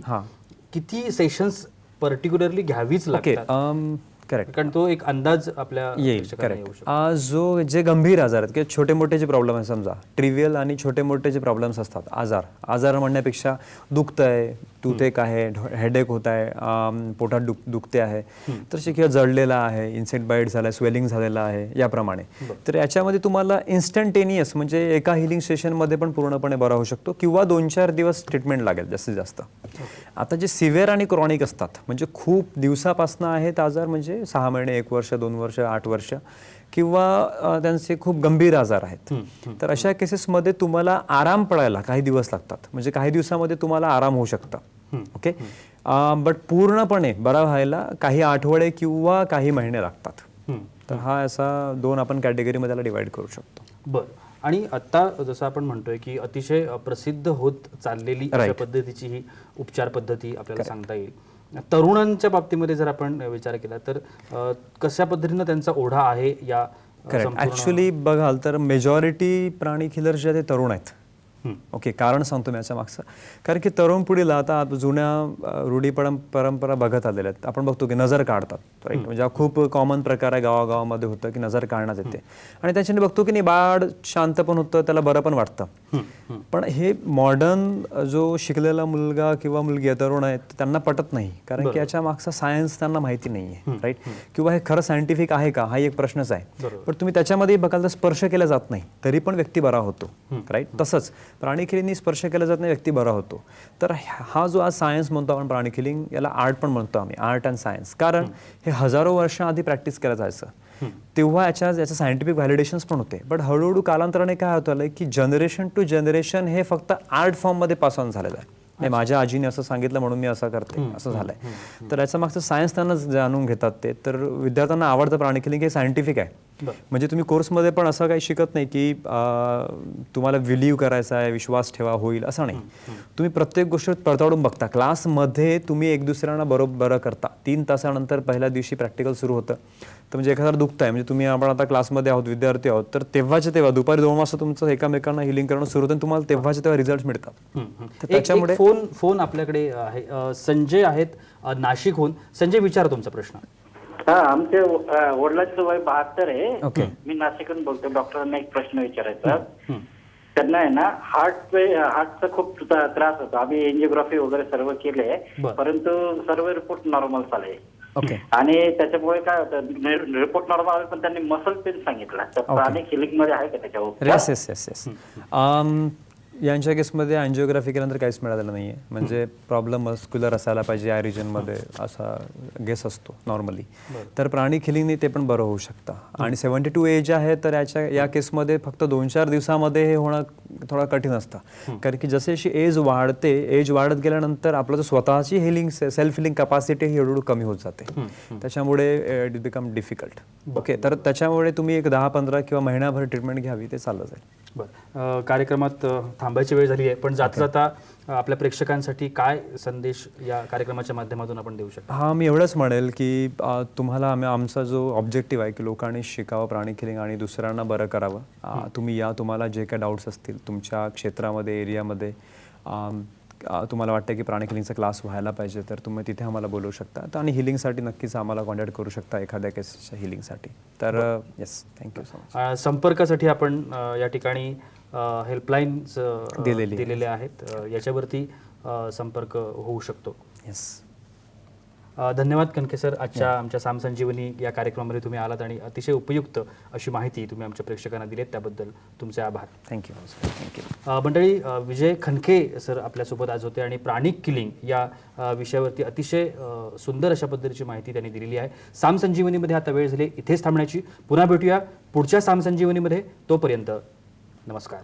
किती सेशन्स पर्टिक्युलरली घ्यावीच लागतात? करेक्ट, कारण तो एक अंदाज आपल्या येईल. करेक्ट. जे गंभीर आजार आहेत किंवा छोटे मोठे जे प्रॉब्लेम आहेत, समजा ट्रिव्हियल आणि छोटे मोठे जे प्रॉब्लेम्स असतात, आजार म्हणण्यापेक्षा दुखतंय, टूथेक आहे, हेडेक होत आहे, पोटात दुखते आहे, तर किंवा जळलेला आहे, इन्सेक्ट बाईट झाला, स्वेलिंग झालेला आहे, याप्रमाणे. तर याच्यामध्ये तुम्हाला इन्स्टंटेनियस म्हणजे एका हिलिंग सेशनमध्ये पण पूर्णपणे बरा होऊ शकतो किंवा 2-4 दिवस ट्रीटमेंट लागेल जास्तीत जास्त. आता जे सिव्हिअर आणि क्रॉनिक असतात म्हणजे खूप दिवसापासून आहेत आजार, म्हणजे 6 महिने, 1 वर्ष, 2 वर्ष, 8 वर्ष, किंवा त्यांचे खूप गंभीर आजार आहेत. तर अशा केसेसमध्ये तुम्हाला आराम पडायला काही दिवस लागतात. म्हणजे काही दिवसामध्ये तुम्हाला आराम होऊ शकतं. ओके, बट पूर्णपणे बरा व्हायला काही आठवडे किंवा काही महिने लागतात. तर हा असा 2 आपण कॅटेगरीमध्ये त्याला डिवाइड करू शकतो. बरं. आणि आता जसं आपण म्हणतोय की अतिशय प्रसिद्ध होत चाललेली अशा पद्धतीची ही उपचार पद्धती आपल्याला सांगता येईल. तरुणांच्या बाबतीमध्ये जर आपण विचार केला तर कशा पद्धतीनं त्यांचा ओढा आहे या? करेक्ट. ॲक्च्युली बघाल तर मेजॉरिटी प्राणिक हिलर्स जे ते तरुण आहेत. ओके, कारण सांगतो मी याच्या मागचं. कारण की तरुण पिढीला आता जुन्या रूढी परंपरा बघत आलेल्या आहेत. आपण बघतो की नजर काढतात, राईट. म्हणजे हा खूप कॉमन प्रकार आहे, गावागावामध्ये होतं की नजर काढण्यात येते. आणि त्याच्याने बघतो की नाही बाळ शांत पण होतं, त्याला बरं पण वाटतं. पण हे मॉडर्न जो शिकलेला मुलगा किंवा मुलगी तरुण आहेत त्यांना पटत नाही, कारण की याच्या मागचा सायन्स त्यांना माहिती नाही आहे, राईट. किंवा हे खरं सायंटिफिक आहे का हा एक प्रश्नच आहे. पण तुम्ही त्याच्यामध्ये बघाल तर स्पर्श केला जात नाही तरी पण व्यक्ती बरा होतो, राईट. तसंच प्राणिक हिलिंगनी स्पर्श केला जात नाही, व्यक्ती बरा होतो. तर हा जो आज सायन्स म्हणतो आपण प्राणिक हिलिंग, याला आर्ट पण म्हणतो आम्ही, आर्ट अँड सायन्स. कारण हे हजारो वर्षांआधी प्रॅक्टिस केलं जायचं, तेव्हा याचं सायंटिफिक व्हॅलिडेशन्स पण होते. बट हळूहळू कालांतराने काय होत आलं की जनरेशन टू जनरेशन हे फक्त आर्ट फॉर्ममध्ये पास ऑन झालेलं आहे. माझ्या आजीने असं सांगितलं म्हणून मी असं करते, असं झालंय. तर याचं मागचं सायन्स त्यांना जाणून घेतात ते. तर विद्यार्थ्यांना आवडतं प्राणिक हिलिंग, हे सायंटिफिक आहे. म्हणजे तुम्ही कोर्समध्ये पण असं काही शिकत नाही की तुम्हाला बिलीव्ह करायचा आहे, विश्वास ठेवा होईल असं नाही. तुम्ही प्रत्येक गोष्ट पडताळून बघता. क्लासमध्ये तुम्ही एक दुसऱ्यांना बरं करता. 3 तासानंतर पहिल्या दिवशी प्रॅक्टिकल सुरू होतं, तर म्हणजे एखादा दुखत आहे, म्हणजे तुम्ही आपण आता क्लासमध्ये आहोत, विद्यार्थी आहोत, तर तेव्हाच्या तेव्हा दुपारी 2 वाजता तुमचं एकमेकांना हिलिंग करणं सुरू होतं आणि तुम्हाला तेव्हाच्या तेव्हा रिझल्ट मिळतात. तर त्याच्यामुळे फोन आपल्याकडे आहे. संजय आहेत नाशिकहून. संजय, विचारा तुमचा प्रश्न. हा, आमच्या वडिलांचं वय 72 आहे. मी नाशिकहून बोलतो. डॉक्टरांना एक प्रश्न विचारायचा. त्यांना आहे ना हार्टचा खूप त्रास होतो. आम्ही एंजिओग्राफी वगैरे सर्व केले, परंतु सर्व रिपोर्ट नॉर्मल झाले. आणि त्याच्यामुळे काय होतं, रिपोर्ट नॉर्मल आले पण त्यांनी मसल पेन सांगितला. तर प्राणिक हिलिंग मध्ये आहे का त्याच्यावर? येस. यांच्या केसमध्ये अँजिओग्राफी केल्यानंतर काहीच मिळालेलं नाही आहे. म्हणजे प्रॉब्लेम मस्क्युलर असायला पाहिजे या रिजनमध्ये असा गेस असतो नॉर्मली. तर प्राणिक हिलिंगने ते पण बरं होऊ शकतं. आणि 72 एज आहे, तर या केसमध्ये फक्त 2-4 दिवसामध्ये हे होणं थोडं कठीण असतं. कारण की जशी एज वाढत गेल्यानंतर आपलं जो स्वतःची हिलिंग सेल्फ हिलिंग कॅपॅसिटी ही हळूहळू कमी होत जाते. त्याच्यामुळे इट बिकम डिफिकल्ट. ओके, तर त्याच्यामुळे तुम्ही एक 10-15 किंवा महिनाभर ट्रीटमेंट घ्यावी, ते चाललं जाईल. बरं, कार्यक्रमात थांबायची वेळ झाली आहे, पण जाता जाता आपल्या प्रेक्षकांसाठी काय संदेश या कार्यक्रमाच्या माध्यमातून आपण देऊ शकतो? हा, मी एवढंच म्हणेल की तुम्हाला आमचा जो ऑब्जेक्टिव्ह आहे की लोकांनी शिकावं प्राणिक हिलिंग आणि दुसऱ्यांना बरं करावं. तुम्ही तुम्हाला जे काही डाऊट्स असतील तुमच्या क्षेत्रामध्ये, एरियामध्ये, तुम्हाला वाटतं की प्राणिक हिलिंगचा क्लास व्हायला पाहिजे, तर तुम्ही तिथे आम्हाला बोलवू शकता. आणि हिलिंगसाठी नक्कीच आम्हाला कॉन्टॅक्ट करू शकता एखाद्या केसच्या हिलिंगसाठी. तर येस, थँक्यू सो मच. संपर्कासाठी आपण या ठिकाणी हेल्पलाईन्स दिलेले आहेत, याच्यावरती संपर्क होऊ शकतो. येस. धन्यवाद कणके सर, आजच्या आमच्या सामसंजीवनी या कार्यक्रमामध्ये तुम्ही आलात आणि अतिशय उपयुक्त अशी माहिती तुम्ही आमच्या प्रेक्षकांना दिलीत, त्याबद्दल तुमचे आभार. थँक्यू. मंडळी, विजय खणके सर आपल्यासोबत आज होते आणि प्राणिक किलिंग या विषयावरती अतिशय सुंदर अशा पद्धतीची माहिती त्यांनी दिलेली आहे. सामसंजीवनीमध्ये आता वेळ झाली इथेच थांबण्याची. पुन्हा भेटूया पुढच्या सामसंजीवनीमध्ये. तोपर्यंत नमस्कार.